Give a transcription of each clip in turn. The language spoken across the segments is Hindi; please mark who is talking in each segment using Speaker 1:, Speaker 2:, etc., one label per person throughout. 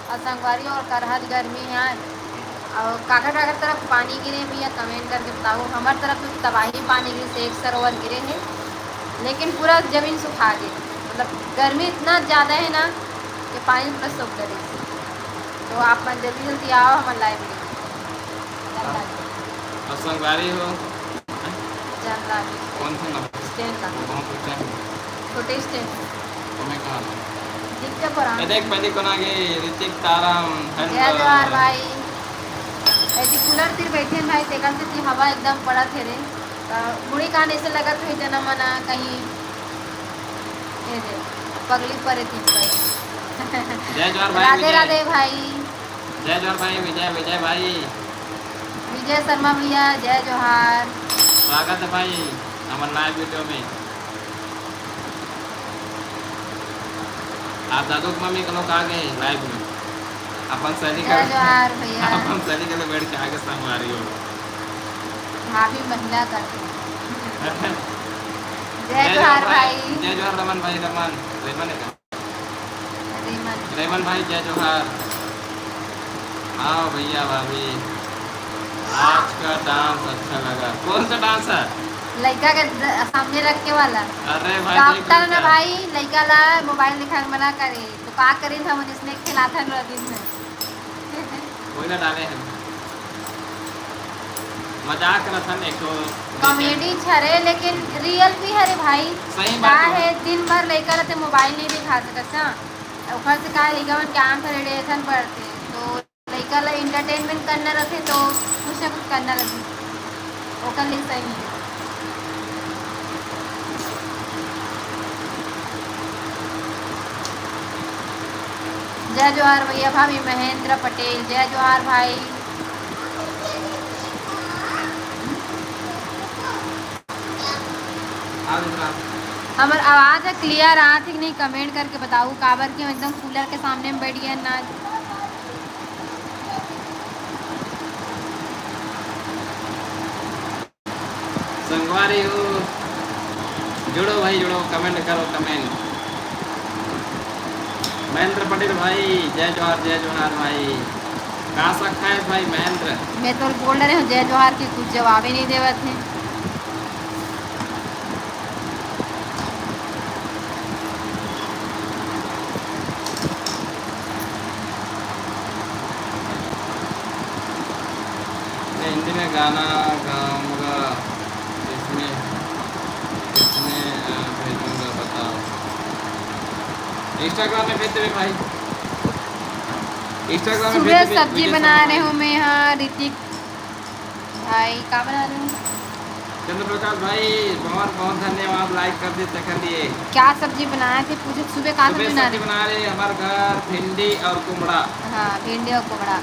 Speaker 1: और संगवारी और करहद गर्मी है। और काकर काकर तरफ पानी गिरे भैया कमेंट करके बताओ। हमारे तरफ तो तबाही पानी गिरे से 1 सरोवर गिरे हैं, लेकिन पूरा ज़मीन सुखा गई। मतलब गर्मी इतना ज़्यादा है ना कि पानी पूरा सूख करे। तो आप मन जल्दी जल्दी आओ हमारे लाइब्रेरी।
Speaker 2: और संगवारी हो
Speaker 1: जानला
Speaker 2: कौन सा ना
Speaker 1: स्टैंड का
Speaker 2: कौन सा टाइम
Speaker 1: छोटे स्टैंड
Speaker 2: तुम्हें कहाँ
Speaker 1: दिखते पर
Speaker 2: ये देख पहले कोना के ऋतिक तारम
Speaker 1: जय जोहार भाई। ऐसी कूलर तिर बैठे हैं भाई, देखा से हवा एकदम पड़ा थे रे। मुड़ी कान ऐसे लगा तो जना मना कहीं ये दे पगली परे थी भाई।
Speaker 2: जय जोहार भाई
Speaker 1: राधे राधे भाई।
Speaker 2: जय जोहार भाई विजय विजय भाई
Speaker 1: विजय शर्मा भैया जय जोहार।
Speaker 2: स्वागत है भाई हमारे लाइव वीडियो में। आप दादू की मम्मी के लोग आ गए लाइव में। अपन सैली
Speaker 1: जय जोहार भैया।
Speaker 2: अपन सैली के लिए बैठ के आगे संग आ रही हो।
Speaker 1: भाभी महिला करती जय जोहार भाई।
Speaker 2: जय जोहार रमन भाई रमन रेमन है
Speaker 1: रेमन
Speaker 2: रेमन भाई जय जोहार। आओ भैया भाभी आज का डांस अच्छा लगा। कौन सा डांस है?
Speaker 1: लड़का के सामने रख के वाला।
Speaker 2: अरे भाई
Speaker 1: डॉक्टर ने भाई लड़का ला मोबाइल दिखा के मना करे तो का करे था मुझे इसने खिलाता न दिन में
Speaker 2: कोई ना डाले हैं मजाक रहा था एक तो
Speaker 1: कॉमेडी छरे लेकिन रियल भी है रे भाई।
Speaker 2: सही
Speaker 1: का
Speaker 2: बात
Speaker 1: है दिन भर लड़का रहते मोबाइल नहीं दिखा सकता ऊपर से का लड़का मन काम से रेडिएशन पड़ते तो लड़का ला इंटरटेनमेंट करना रहते तो कुछ ना कुछ करना रहते ओकर लिए सही है। जय जोहार भैया भाभी महेंद्र पटेल जय जोहार भाई। हमार आवाज़ है क्लियर आ थी नहीं कमेंट करके बताओ काबर के एकदम कूलर के सामने में बैठ गया ना।
Speaker 2: संगवारी हो जुड़ो भाई जुड़ो कमेंट करो कमेंट। महेंद्र पटेल भाई जय जोहार भाई कहाँ सकता है भाई महेंद्र।
Speaker 1: मैं तो बोल रहे हूँ जय जोहार के कुछ जवाब ही नहीं देवत थे।
Speaker 2: मैं हिंदी में गाना गाऊंगा इसमें भेजूंगा बताओ। इंस्टाग्राम में भेज देवे भाई इंस्टाग्राम में
Speaker 1: सुबह
Speaker 2: भेज देवे।
Speaker 1: सब्जी बना रहे हूँ मैं यहाँ ऋतिक भाई का बना रहे हूँ।
Speaker 2: चंद्रप्रकाश भाई बहुत बहुत धन्यवाद लाइक कर देते कर लिए।
Speaker 1: क्या सब्जी बनाए थे पूछे सुबह का
Speaker 2: सुबह सब्जी बना रहे हमारे घर भिंडी और कुमड़ा।
Speaker 1: हाँ भिंडी और कुमड़ा।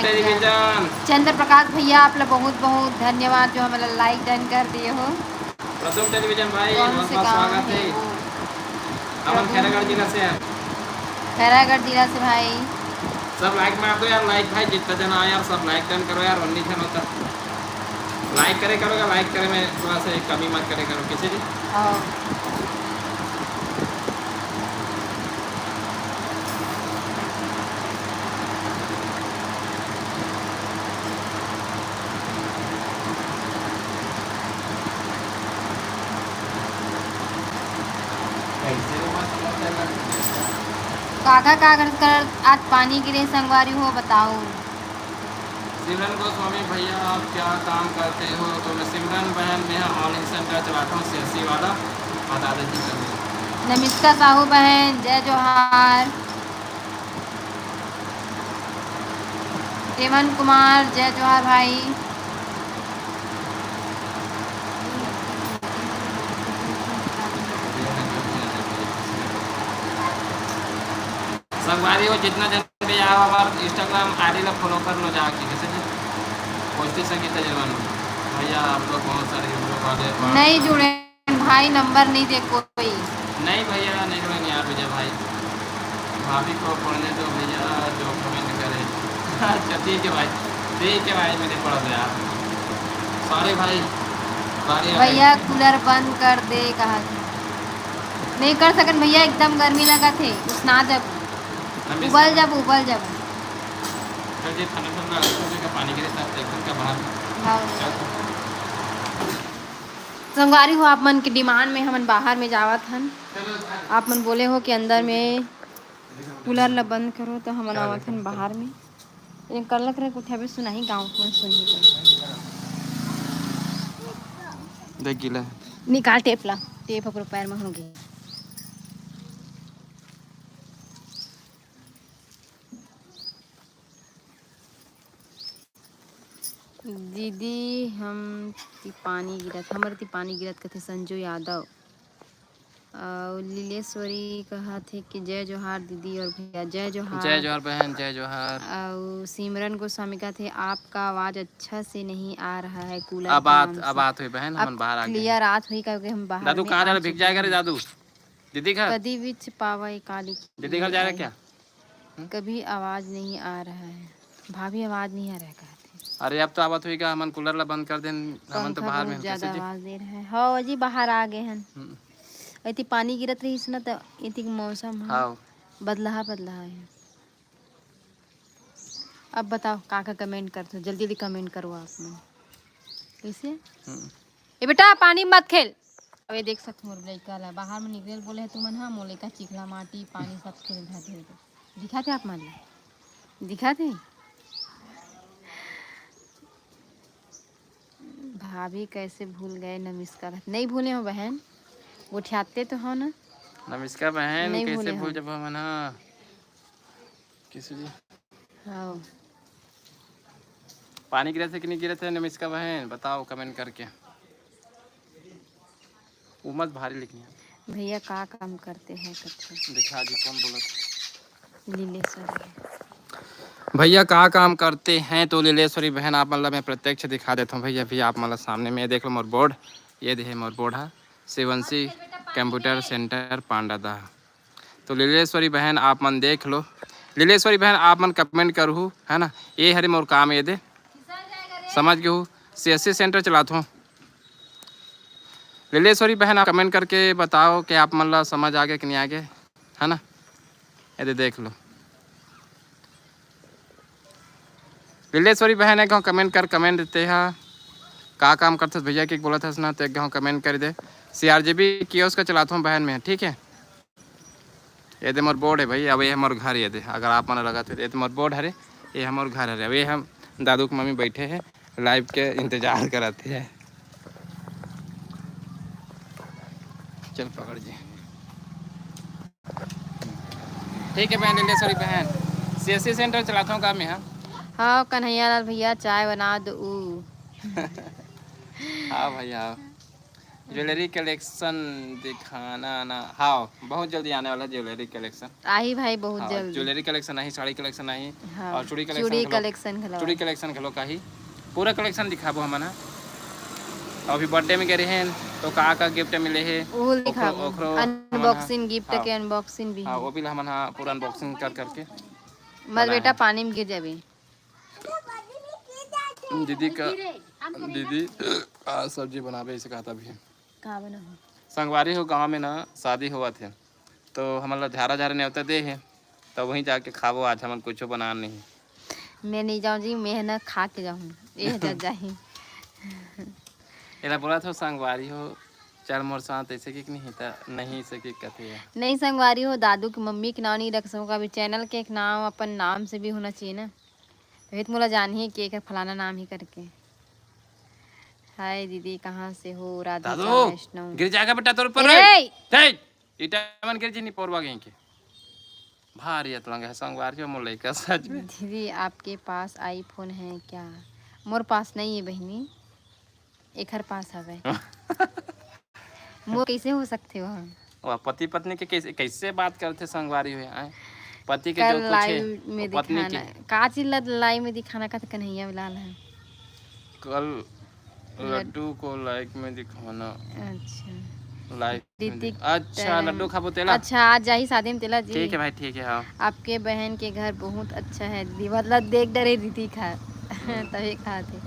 Speaker 2: टेलीविजन
Speaker 1: चंद्र प्रकाश भैया आप लोग बहुत बहुत धन्यवाद जो हमारा लाइक डन कर दिए हो।
Speaker 2: प्रथम टेलीविजन भाई
Speaker 1: कौन
Speaker 2: बहुत
Speaker 1: से
Speaker 2: बहुत
Speaker 1: गाँव
Speaker 2: स्वागत
Speaker 1: है
Speaker 2: है।
Speaker 1: वो?
Speaker 2: अमन खैरागढ़ जिला से है।
Speaker 1: खैरागढ़ जिला से भाई।
Speaker 2: सब लाइक मार दो यार लाइक भाई जितना जना आया यार सब लाइक डन करो यार वन्नी थे होता लाइक करे करोगा लाइक करे में थोड़ा सा कमी मत करे करो किसी भी।
Speaker 1: काका कागज कर आज पानी गिरे संगवारी हो बताओ।
Speaker 2: सिमरन गोस्वामी भैया आप क्या काम करते हो? तो मैं सिमरन बहन में ऑनलाइन सेंटर चलाता हूँ सीएससी वाला बता देती।
Speaker 1: नमिष्का साहू बहन जय जोहार। हेमंत कुमार जय जोहार भाई।
Speaker 2: संगवारी हो जितना जन भी आओ हमारे इंस्टाग्राम आईडी ला फॉलो कर लो जाके कैसे पहुँचते सके तजर्बा भैया आप लोग बहुत सारे वीडियो वाले
Speaker 1: नहीं जुड़े भाई नंबर नहीं दे कोई।
Speaker 2: नहीं भैया नहीं जुड़ेंगे यार विजय भाई भाभी को पढ़ने दो भैया जो कमेंट करे। अच्छा ठीक है भाई मैंने पढ़ दो यार सॉरी भाई
Speaker 1: भैया कूलर बंद कर दे कहा नहीं कर सकन भैया एकदम गर्मी लगा थे उस ना जब उबल जब
Speaker 2: चल जी ठंडा ठंडा का पानी गिरे तब एकदम का बाहर
Speaker 1: हाँ
Speaker 2: चल
Speaker 1: संगवारी हो आप मन के डिमांड में हमन बाहर में जावत हन।
Speaker 2: चलो
Speaker 1: आप मन बोले हो कि अंदर में कूलर ला बंद करो तो हमन आवत हन बाहर में। ये कलक रे कुछ अभी सुनाही गाँव में सुनी तो
Speaker 2: देख गिला
Speaker 1: निकाल टेप ला, टेप अपने पैर में होंगे। दीदी हम ती पानी गिरत हमारे ती पानी गिरत कथे संजू यादव और लीलेश्वरी कहा थे कि जय जोहार दीदी और भैया जय जोहार
Speaker 2: बहन जय जोहार।
Speaker 1: और सिमरन गोस्वामी का थे आपका आवाज अच्छा से नहीं आ रहा है कूलर
Speaker 2: अब
Speaker 1: के नाम से।
Speaker 2: बात हुई बहन हम बाहर आ गए
Speaker 1: क्लियर रात हुई क्योंकि हम बाहर
Speaker 2: दादू
Speaker 1: में
Speaker 2: कहाँ जा
Speaker 1: आ
Speaker 2: रहा भीग
Speaker 1: चुके
Speaker 2: जाएगा रे
Speaker 1: हैं।
Speaker 2: दादू दीदी घर
Speaker 1: कभी विच पावे काली
Speaker 2: दीदी घर जा रहा क्या
Speaker 1: कभी आवाज नहीं आ रहा है भाभी आवाज नहीं आ रहा है कहते
Speaker 2: अरे अब तो आवत हुई का हमन कूलर ला बंद कर दें हमन तो
Speaker 1: पंखा
Speaker 2: बाहर में
Speaker 1: बहुत ज्यादा
Speaker 2: कैसे जी
Speaker 1: आवाज दे रहा है। हाँ जी बाहर आ गए हैं। इतनी पानी गिरत रही ना तो इतनी मौसम है
Speaker 2: हाँ
Speaker 1: बदला है। अब बताओ का कमेंट कर दो जल्दी जल्दी कमेंट करो आप लोग कैसे ये बेटा पानी मत खेल। अब ये देख सकते मोर लड़का ला बाहर में निकल बोले है तुमन हाँ मोर लड़का चिखला माटी पानी सब खेल धर दिखाते आप मान दिखाते भाभी कैसे भूल गए नमस्कार नहीं भूले हो बहन उठाते तो हो ना
Speaker 2: नमस्कार बहन
Speaker 1: नहीं
Speaker 2: कैसे
Speaker 1: भूले
Speaker 2: भूल
Speaker 1: हम।
Speaker 2: जब हम ना किसी जी
Speaker 1: हाँ
Speaker 2: पानी गिरा था कि नहीं गिरा था नमस्कार बहन बताओ कमेंट करके उमस भारी लिखनी है
Speaker 1: भैया का काम करते हैं कथे
Speaker 2: दिखा दी कौन बोला
Speaker 1: लीलेश्वरी
Speaker 2: भैया का काम करते हैं तो लीलेश्वरी बहन आप मतलब मैं प्रत्यक्ष दिखा देता हूँ भैया भी आप मतलब सामने में देख लो मोर बोर्ड ये देखे मोर बोर्ड है शिवंशी कंप्यूटर सेंटर पांडादा तो लीलेश्वरी बहन आप मन देख लो लीलेश्वरी बहन आप मन कमेंट करूँ है ना ये हरी मोर काम ये दे समझ गए हूँ CSC सेंटर चलाता हूँ लीलेश्वरी बहन आप कमेंट करके बताओ कि आप मतलब समझ आ गए कि नहीं आ गए है ना ये देख लो लीलेश्वरी बहन एक कमेंट कर कमेंट देते हैं का काम करते भैया की बोला था ना तो एक कमेंट कर दे CRGB कियोस्क का चलाता हूँ बहन में ठीक है ये दे मोर बोर्ड है भाई अब ये हमारे घर ये दे अगर आप मन लगा तो ये मोर बोर्ड है ये हमारे घर है अब ये हम दादू की मम्मी बैठे हैं लाइव के इंतजार कराते हैं चल पकड़ जी ठीक है बहन लीलेश्वरी बहन CSC सेंटर चलाता हूँ काम यहाँ
Speaker 1: हाँ कन्हैया लाल भैया चाय बना दो
Speaker 2: हाँ भैया ज्वेलरी कलेक्शन दिखाना ना हाँ बहुत जल्दी आने वाला ज्वेलरी कलेक्शन
Speaker 1: आई भाई बहुत जल्दी
Speaker 2: ज्वेलरी कलेक्शन आई साड़ी कलेक्शन आई
Speaker 1: हाँ,
Speaker 2: और चूड़ी कलेक्शन खलो का ही पूरा कलेक्शन दिखाबो हम ना अभी बर्थडे में गए हैं तो का गिफ्ट मिले है
Speaker 1: अनबॉक्सिंग गिफ्ट के अनबॉक्सिंग भी
Speaker 2: हाँ वो भी हम पूरा अनबॉक्सिंग कर करके
Speaker 1: मत बेटा पानी में गिर जाबे
Speaker 2: दीदी सब्जी बनावे इसे कहता भी है
Speaker 1: का बना
Speaker 2: संगवारी हो गांव में ना शादी हुआ थे तो हमारा झारा झारा न्योता दे है तो वहीं जाके खाबो आज हम कुछ बना नहीं
Speaker 1: मैं नहीं जाऊँ जी मेहनत खा के जाऊँ ये जाही
Speaker 2: एला बोला था संगवारी हो चल मोर साथ ऐसे कि नहीं था नहीं से कि कथे है
Speaker 1: नहीं संगवारी हो दादू की मम्मी के नाम नहीं रख सकूँ कभी चैनल के एक नाम अपन नाम से भी होना चाहिए ना तो मोला जान ही कि एक फलाना नाम ही करके हाय दीदी कहाँ से हो राधा वैष्णव
Speaker 2: गिर जाएगा बेटा तोर पर इटा मन गिर जी नहीं पोरवा गई के भारी अतलंग है संगवारी हो मोले का सच में
Speaker 1: दीदी आपके पास आईफोन है क्या मोर पास नहीं है बहनी एक हर पास है मोर कैसे हो सकते हो हम
Speaker 2: पति पत्नी के कैसे बात करते संगवारी हुए आए पति के जो
Speaker 1: लाइव में दिखाना का चीज लाइव में दिखाना का कन्हैया लाल है
Speaker 2: कल लड्डू को लाइक में दिखाना
Speaker 1: अच्छा
Speaker 2: लाइक अच्छा लड्डू खाबो तेला
Speaker 1: अच्छा आज जाही शादी में तेला जी
Speaker 2: ठीक है भाई ठीक है हाँ
Speaker 1: आपके बहन के घर बहुत अच्छा है दीदी मतलब देख डरे दीदी खा तभी खाते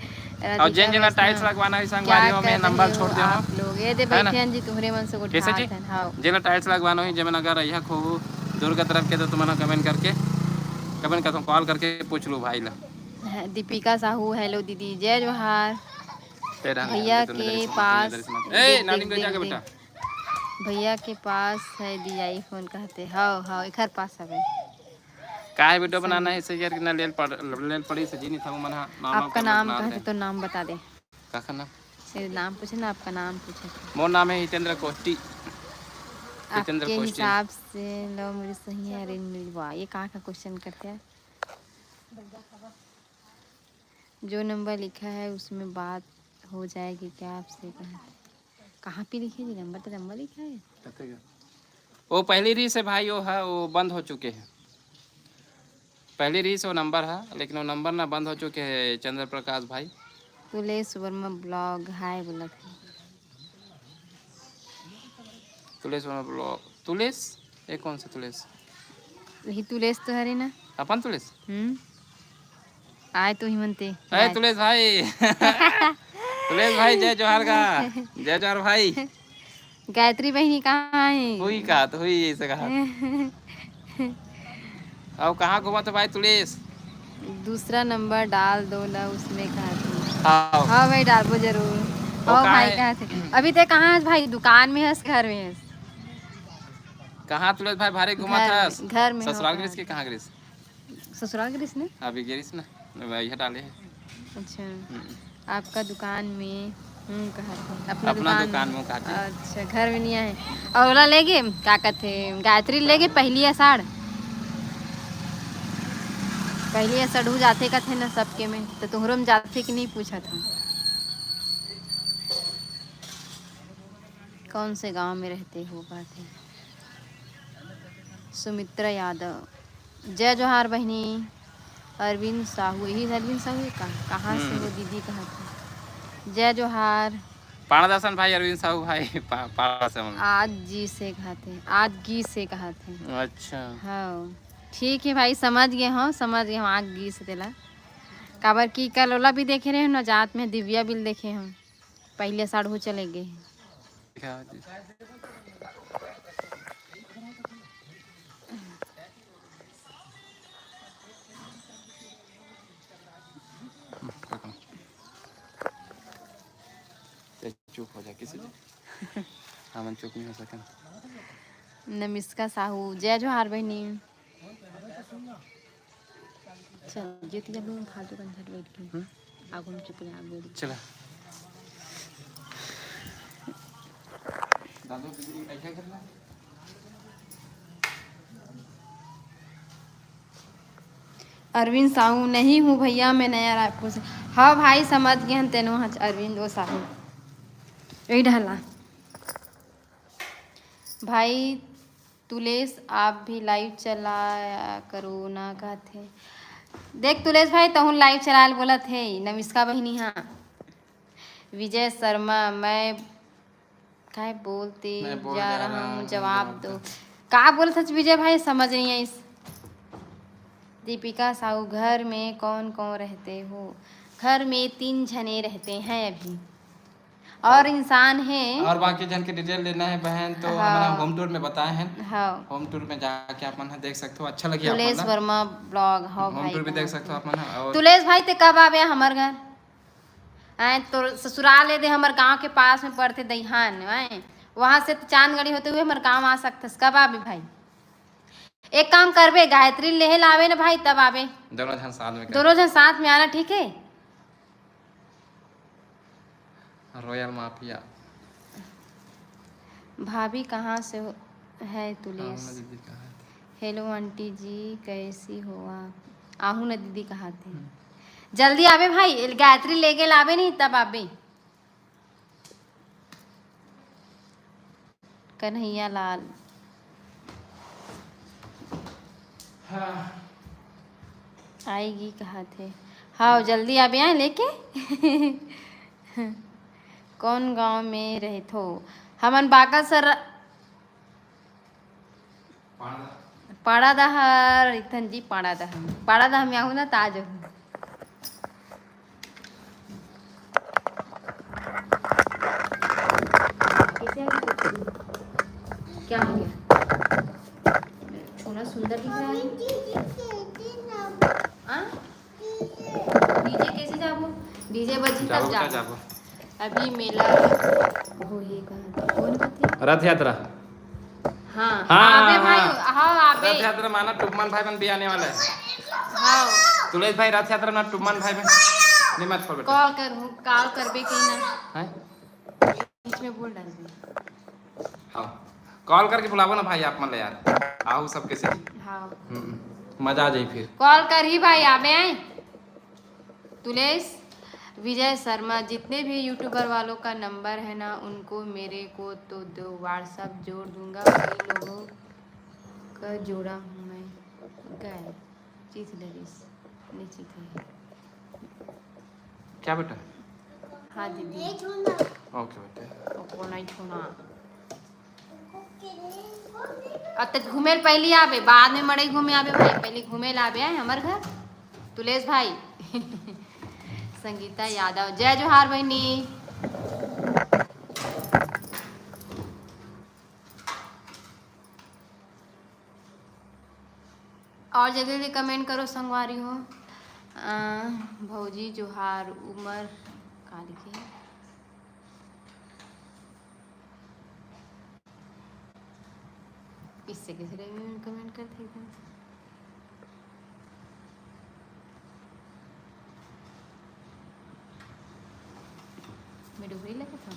Speaker 2: और जेन जेना टाइल्स लगवाना है संगवारी में नंबर छोड़ दे
Speaker 1: आप लोग ये दे बैठे हैं जी तुम्हारे मन से
Speaker 2: कैसे जी
Speaker 1: हां
Speaker 2: जेना टाइल्स लगवाना है जेमन अगर यह खूब दुर्ग तरफ के तो तुम्हारा कमेंट करके कॉल करके पूछ लो भाई ला।
Speaker 1: दीपिका साहू हेलो दीदी जय जोहार।
Speaker 2: तेरा
Speaker 1: भैया के पास
Speaker 2: ए नानी को जाके बेटा
Speaker 1: भैया के पास है दी आईफोन कहते हाँ एक पास है
Speaker 2: काहे वीडियो बनाना है इसे यार कितना लेल पड़ी से जी नहीं था मन
Speaker 1: आपका नाम कहते तो नाम बता दे
Speaker 2: का नाम
Speaker 1: से नाम पूछे ना आपका नाम पूछे
Speaker 2: मोर नाम है हितेंद्र कोष्टी।
Speaker 1: आपके हिसाब से लो मुझे सही है अरेंज मैरिज वाह ये कहाँ का क्वेश्चन करते हैं। जो नंबर लिखा है उसमें बात हो जाएगी क्या आपसे कहाँ पे लिखे जी नंबर तो नंबर लिखा है
Speaker 2: वो पहली रीस है भाई वो है वो बंद हो चुके हैं पहली रीस वो नंबर है लेकिन वो नंबर ना बंद हो चुके हैं चंद्र प्रकाश भाई।
Speaker 1: तुलेश वर्मा ब्लॉग हाय बोला था
Speaker 2: तुलेश वर्मा ब्लॉग तुलेश ये कौन सा तुलेश
Speaker 1: यही तुलेश तो हरे ना
Speaker 2: अपन तुलेश
Speaker 1: आए तो हिमंते
Speaker 2: अरे तुलेश भाई तुलेश भाई जय जोहार का जय जोहार भाई।
Speaker 1: गायत्री बहनी कहाँ है
Speaker 2: हुई कहा तो हुई ऐसे कहा अब कहाँ घुमा तो भाई तुलेश
Speaker 1: दूसरा नंबर डाल दो ना उसमें कहा थी
Speaker 2: हाँ
Speaker 1: भाई डाल दो जरूर हाँ भाई कहाँ थे अभी तक कहाँ है भाई दुकान में है घर में है
Speaker 2: कहाँ तुलेश भाई भारी घुमा था
Speaker 1: घर में
Speaker 2: ससुराल गिरिश के कहाँ गिरिश
Speaker 1: ससुराल गिरिश ने अभी
Speaker 2: गिरिश ना यह डाले है
Speaker 1: अच्छा आपका दुकान में कहा थे
Speaker 2: अपना दुकान में कहा थे
Speaker 1: अच्छा घर में नहीं आए और ओला ले गए क्या कहते गायत्री ले गए पहली आषाढ़ हो जाते का थे ना सबके में तो तुहरो में जाते कि नहीं पूछा था कौन से गांव में रहते हो बात है। सुमित्रा यादव जय जोहार बहनी। अरविंद साहू यही अरविंद साहू कहाँ से वो दीदी कहा था जय जोहार
Speaker 2: पाणादासन भाई अरविंद साहू भाई
Speaker 1: आज जी से कहा थे
Speaker 2: अच्छा
Speaker 1: हाँ ठीक है भाई समझ गए आग गी से तेला काबर की कल ओला भी देखे रहे ना जात में दिव्या बिल देखे हम पहले साढ़ू चले गए
Speaker 2: चुप हो जा किसी हम चुप नहीं हो सके।
Speaker 1: नमिष्का साहू जय जोहार बहनी चल जीत जब फालतू कंसर्ट वेट की आगो में चुप रहा
Speaker 2: चला दादू ऐसा करना
Speaker 1: अरविंद साहू नहीं हूँ भैया मैं नया रायपुर से हाँ भाई समझ गए हम तेनो अरविंद वो साहू यही ढला भाई तुलेश आप भी लाइव चलाया करो ना कहते देख तुलेश भाई तहु लाइव चला बोला थे नमिष्का बहनी हाँ विजय शर्मा मैं क्या बोलते जा रहा हूँ जवाब दो क्या बोल सच विजय भाई समझ नहीं है इस दीपिका साहू घर में कौन कौन रहते हो घर में 3 जने रहते हैं अभी और इंसान है
Speaker 2: और बाकी जन के डिटेल लेना है बहन तो हमारा होम टूर में बताए हैं होम टूर में जाके आप मन देख सकते हो अच्छा लगी
Speaker 1: Tulesh Verma blog
Speaker 2: home tour भी देख सकते हो आप मन
Speaker 1: तुलेश भाई ते कब आवे हमार घर आए तो ससुराल दे हमार गांव के पास में पड़ते दईहान आए वहां से चांदगढ़ी होते हुए हमारे गाँव आ सकते कब आवे भाई एक काम करबे गायत्री लेहे लावे ना भाई तब आवे
Speaker 2: दोनों जन
Speaker 1: साथ में आना ठीक है।
Speaker 2: रॉयल माफिया
Speaker 1: भाभी कहाँ से है तुलेश हेलो आंटी जी कैसी हो आप आहू ना दीदी कहा थे जल्दी आवे भाई गायत्री लेके लावे नहीं तब आवे कन्हैया लाल आएगी कहा थे हाँ जल्दी आवे आए लेके कौन गांव में रहते हो हमन बाका सर पाड़ा दहर इथन जी पाड़ा दहर में आहू ना ताज हूँ क्या हो गया दिख रहा है। डीजे कैसे जाबो? डीजे बजी तब जाबो। अभी मेला होएगा। कौन कहते?
Speaker 2: रथ यात्रा।
Speaker 1: हाँ
Speaker 2: हाँ
Speaker 1: आबे भाई,
Speaker 2: हाँ
Speaker 1: हाँ आबे।
Speaker 2: रथ यात्रा माना टुकमान भाई बन भी आने वाला है।
Speaker 1: हाँ
Speaker 2: तुलेश भाई रथ यात्रा ना टुकमान भाई बन नहीं मत छोड़ बेटा।
Speaker 1: कॉल करबे की ना
Speaker 2: हैं
Speaker 1: बीच में बोल डाल दे।
Speaker 2: हाँ कॉल करके बुलावो ना भाई आप मतलब यार आओ सब कैसे।
Speaker 1: हाँ
Speaker 2: मजा आ जाए फिर।
Speaker 1: कॉल कर ही भाई आबे आए। तुलेश विजय शर्मा जितने भी यूट्यूबर वालों का नंबर है ना उनको मेरे को तो दो, व्हाट्सएप जोड़ दूंगा। कई लोगों का जोड़ा हूँ मैं। गए चीज लरीस निश्चित है।
Speaker 2: क्या बेटा?
Speaker 1: हाँ दीदी
Speaker 2: ओके बेटा।
Speaker 1: को नहीं छूना। अब तक घूमे पहले आबे बाद में मड़ई घूमे आबे भाई। पहले घूमे ला आबे हमार घर तुलेश भाई। संगीता यादव जय जोहार बहनी। और जल्दी जल्दी कमेंट करो संगवारी हो। भौजी जोहार उमर का लिखे इससे कैसे कमेंट करते एकदम। मैं डूबरी लगा था।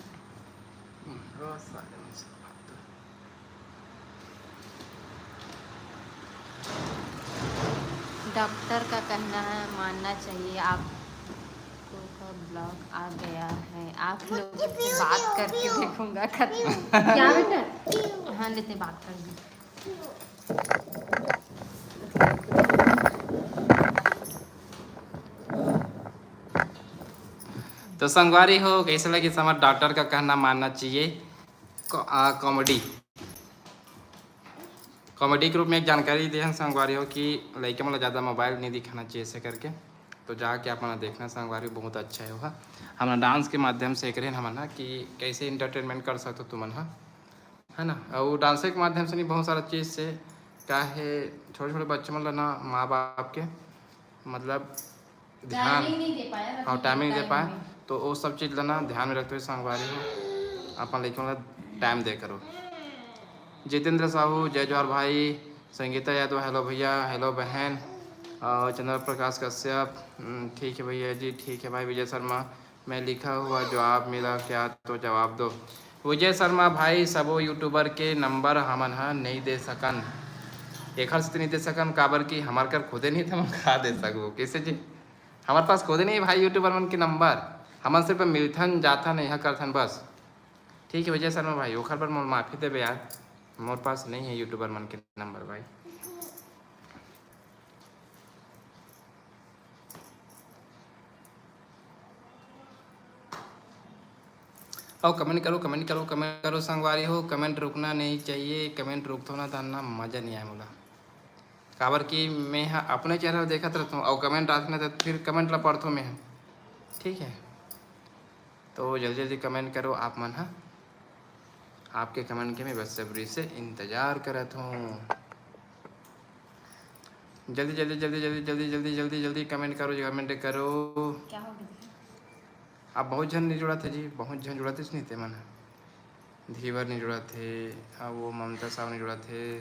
Speaker 1: डॉक्टर का कहना है मानना चाहिए। आपको का ब्लॉग आ गया है, आप लोगों से बात करके देखूंगा। खत्म क्या बेटा? हाँ लेते बात कर दी।
Speaker 2: तो संगवारी हो कैसे लगी समझ डॉक्टर का कहना मानना चाहिए। कॉमेडी के रूप में एक जानकारी दी है संगवारी हो कि लड़के मतलब ज़्यादा मोबाइल नहीं दिखाना चाहिए ऐसे करके। तो जाके अपना देखना संगवारी बहुत अच्छा है वह हमारा डांस के माध्यम से करें हम ना कि कैसे इंटरटेनमेंट कर सकते तुम है ना। और डांस के माध्यम से नहीं बहुत सारा चीज़ से क्या है छोटे छोटे बच्चे मतलब ना माँ बाप के मतलब ध्यान और टाइमिंग नहीं दे पाए तो वो सब चीज़ लेना ध्यान में रखते हुए संगवारी हो अपना लड़के मतलब टाइम दे करो। जितेंद्र साहू जय जोहार भाई। संगीता यादव हेलो भैया हेलो बहन। और चंद्र प्रकाश कश्यप ठीक है भैया जी ठीक है भाई। विजय शर्मा मैं लिखा हुआ जवाब मिला क्या तो जवाब दो। विजय शर्मा भाई सबो यूट्यूबर के नंबर हमन नहीं दे सकन। एक से नहीं दे सकन काबर की हमार कर खुदे नहीं थे हम खा दे सको कैसे जी। हमारे पास खुदे नहीं भाई यूट्यूबर मन के नंबर हमन सिर्फ मिलथन जाथन यह करथन बस। ठीक है विजय शर्मा भाई ओखर पर मोर माफ़ी देवे यार मोर पास नहीं है यूट्यूबर मन के नंबर भाई। और कमेंट करो संगवारी हो। कमेंट रुकना नहीं चाहिए। कमेंट रुक तो ना था मज़ा नहीं आया बोला काबर कि मैं अपने चैनल देखत रहता हूँ और कमेंट आते तो फिर कमेंट ला पढ़ता हूँ मैं। ठीक है तो जल्दी जल्दी कमेंट करो आप मन आपके कमेंट के मैं बेसब्री से इंतज़ार करत हूँ। जल्दी जल्दी जल्दी जल्दी जल्दी जल्दी जल्दी जल्दी कमेंट करो क्या हो गया। अब बहुत जन नहीं जुड़ा थे जी बहुत जन जुड़ा थे नहीं थे मन धीवर नहीं जुड़ा थे अब वो ममता साहब नहीं जुड़ा थे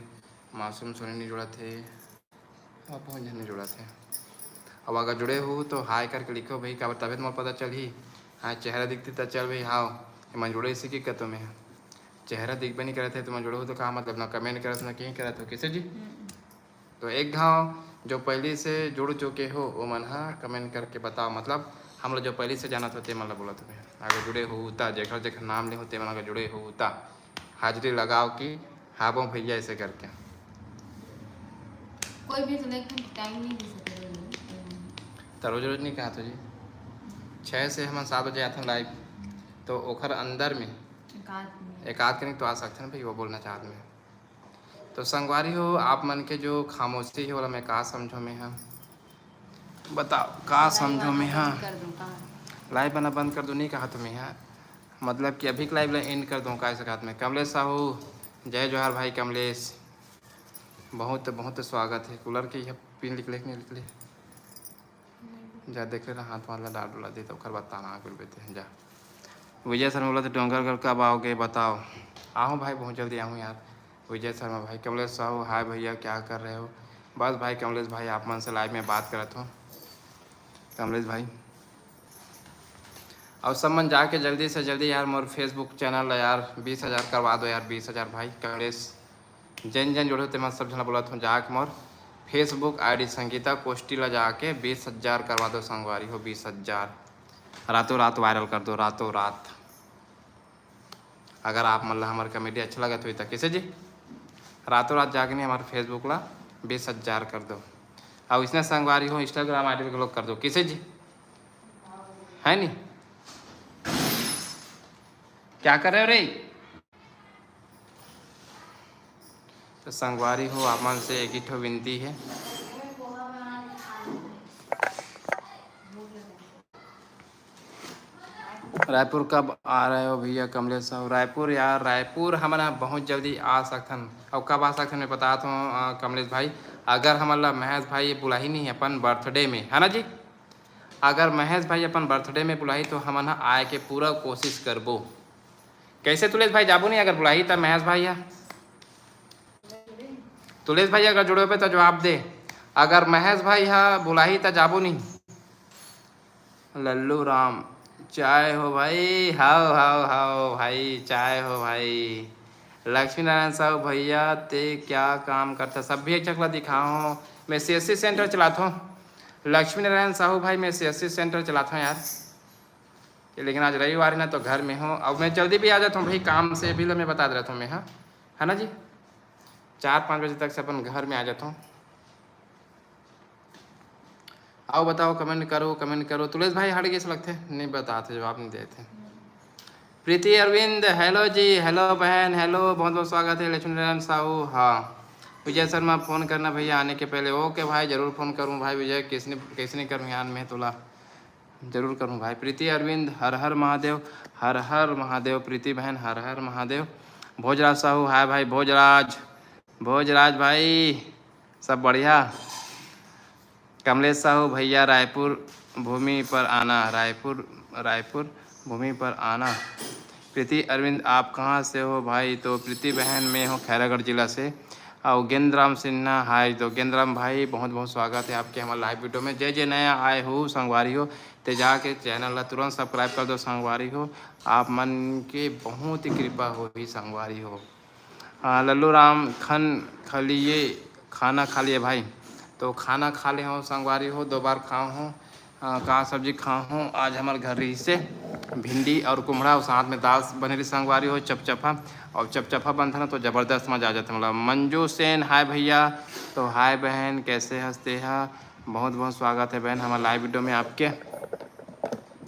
Speaker 2: मासूम सोनी नहीं जुड़ा थे अब बहुत जन नहीं जुड़ा थे। अब अगर जुड़े हो तो हाय करके लिखो भाई का तबियत मोर पता चल ही हाँ चेहरा दिखती तो चल भाई हाँ मैं जुड़े इसी की का तुम्हें चेहरा दिखबे नहीं करे थे तो मैं जुड़े हो तो कहाँ मतलब ना कमेंट करत ना कहीं करत हो कैसे जी। तो एक घाव जो पहले से जुड़ चुके हो वो मन कमेंट करके बताओ मतलब हम लोग जो पहले से जाना होते मतलब बोला तुम्हें अगर जुड़े होता जेखर जेखर नाम ले होते मन अगर जुड़े होता हाजिरी लगाओ कि हाँ वो भैया ऐसे करके
Speaker 1: कोई भी तो टाइम नहीं दे सकते
Speaker 2: तो रोज रोज नहीं कहा तो जी 6 से हम 7 बजे आते हैं लाइव तो ओखर अंदर में एक आध के नहीं तो आ सकते हैं भाई वो बोलना चाहते हैं। तो संगवारी हो आप मन के जो खामोशी है वाला मैं कहा समझो में बताओ कहा समझो में लाइव बना बंद कर दूँ नहीं कहा तुम्हें मतलब कि अभी लाइव एंड कर दूँ कैसे कहा मैं। कमलेश साहू जय जोहार भाई कमलेश बहुत बहुत स्वागत है। कूलर के ये पिन निकले कि नहीं निकले जा देख ले हाथ वाला डाल डुला दे तो खर बताना कुल बेते जा। विजय शर्मा बोला तो डोंगरगढ़ कब आओगे बताओ। आऊँ भाई बहुत जल्दी आऊँ यार। विजय शर्मा भाई। कमलेश साहू हाय भैया क्या कर रहे हो। बस भाई कमलेश भाई आप मन से लाइव में बात करत हो कमलेश भाई। और सब मन जाके जल्दी से जल्दी यार मोर फेसबुक चैनल यार 20,000 करवा दो यार 20,000 भाई। कमलेश जन जन जोड़े मैं सब जना बोला था जाके मोर फेसबुक आईडी संगीता कोष्टी ला जाके 20,000 करवा दो संगवारी हो। 20,000 रातों रात वायरल कर दो रातों रात। अगर आप मतलब हमारे कमेडी अच्छा लगा तो कैसे जी रातों रात जाके नहीं हमारे फेसबुक ला 20,000 कर दो। और इसने संगवारी हो इंस्टाग्राम आई डी पे लोग कर दो किसे जी है नहीं। क्या कर रहे हो रे। तो संगवारी हो आप मन से एक ही ठो विनती है। रायपुर कब आ रहे हो भैया कमलेश साहब। रायपुर यार रायपुर हमारा बहुत जल्दी आ सकन। और कब आ सकन मैं बताता हूँ कमलेश भाई। अगर हमारा महेश भाई बुला ही नहीं अपन बर्थडे में है ना जी। अगर महेश भाई अपन बर्थडे में बुलाई तो हम ना आए के पूरा कोशिश करबो। कैसे तुलेश भाई जाबो नहीं अगर बुलाई तब महेश भाई है। तुलेश भाई अगर जुड़े पे तो जवाब दे। अगर महेश भाई है बुलाई तो जाबो नहीं। लल्लू राम चाय हो भाई। हाओ हाओ हाओ भाई चाय हो भाई। लक्ष्मी नारायण साहब भैया ते क्या काम करता सब भी चकला दिखाओ। मैं CSC सेंटर चलाता हूँ। लक्ष्मी नारायण साहू भाई मैं CSC सेंटर चलाता हूँ यार। लेकिन आज रविवार है ना तो घर में हूँ। अब मैं जल्दी भी आ जाता हूँ भाई काम से भी मैं बता दे रहा था मैं। हाँ है ना जी 4-5 बजे तक से अपन घर में आ जाता हूँ। आओ बताओ कमेंट करो। तुलेश भाई हट गए से लगते नहीं बताते जवाब नहीं देते। प्रीति अरविंद हेलो जी हेलो बहन हेलो बहुत बहुत स्वागत है। लक्ष्मी नारायण साहू हाँ। विजय शर्मा फ़ोन करना भैया आने के पहले। ओके भाई ज़रूर फ़ोन करूँ भाई। विजय कैसे नहीं करूँ यार मैं तोला जरूर करूँ भाई। प्रीति अरविंद हर हर महादेव हर हर महादेव। प्रीति बहन हर हर महादेव। भोजराज साहू हाय भाई। भोजराज भाई सब बढ़िया। कमलेश साहू भैया रायपुर भूमि पर आना। रायपुर भूमि पर आना। प्रीति अरविंद आप कहाँ से हो भाई। तो प्रीति बहन मैं हूँ खैरागढ़ जिला से। और गेंद्राम सिन्हा हाय। तो गेंद्राम भाई बहुत बहुत स्वागत है आपके हमारे लाइव वीडियो में। जय नया आए हो संगवारी हो तो जाके चैनल ला तुरंत सब्सक्राइब कर दो संगवारी हो। आप मन के बहुत ही कृपा हो ही संगवारी हो। लल्लू राम खाना खा लिए भाई। तो खाना खा ले हूँ संगवारी हो 2 बार खाऊँ हूँ। कहाँ सब्जी खाऊँ हूँ आज हमारे घर रही से भिंडी और कुमड़ा और साथ में दाल बने रही संगवारी हो चपचपा। और चपचपा बनता ना तो ज़बरदस्त मजा आ जाता मतलब। मंजू सेन हाय भैया। तो हाय बहन कैसे हंसते हैं। बहुत बहुत स्वागत है बहन हमारे लाइव वीडियो में आपके।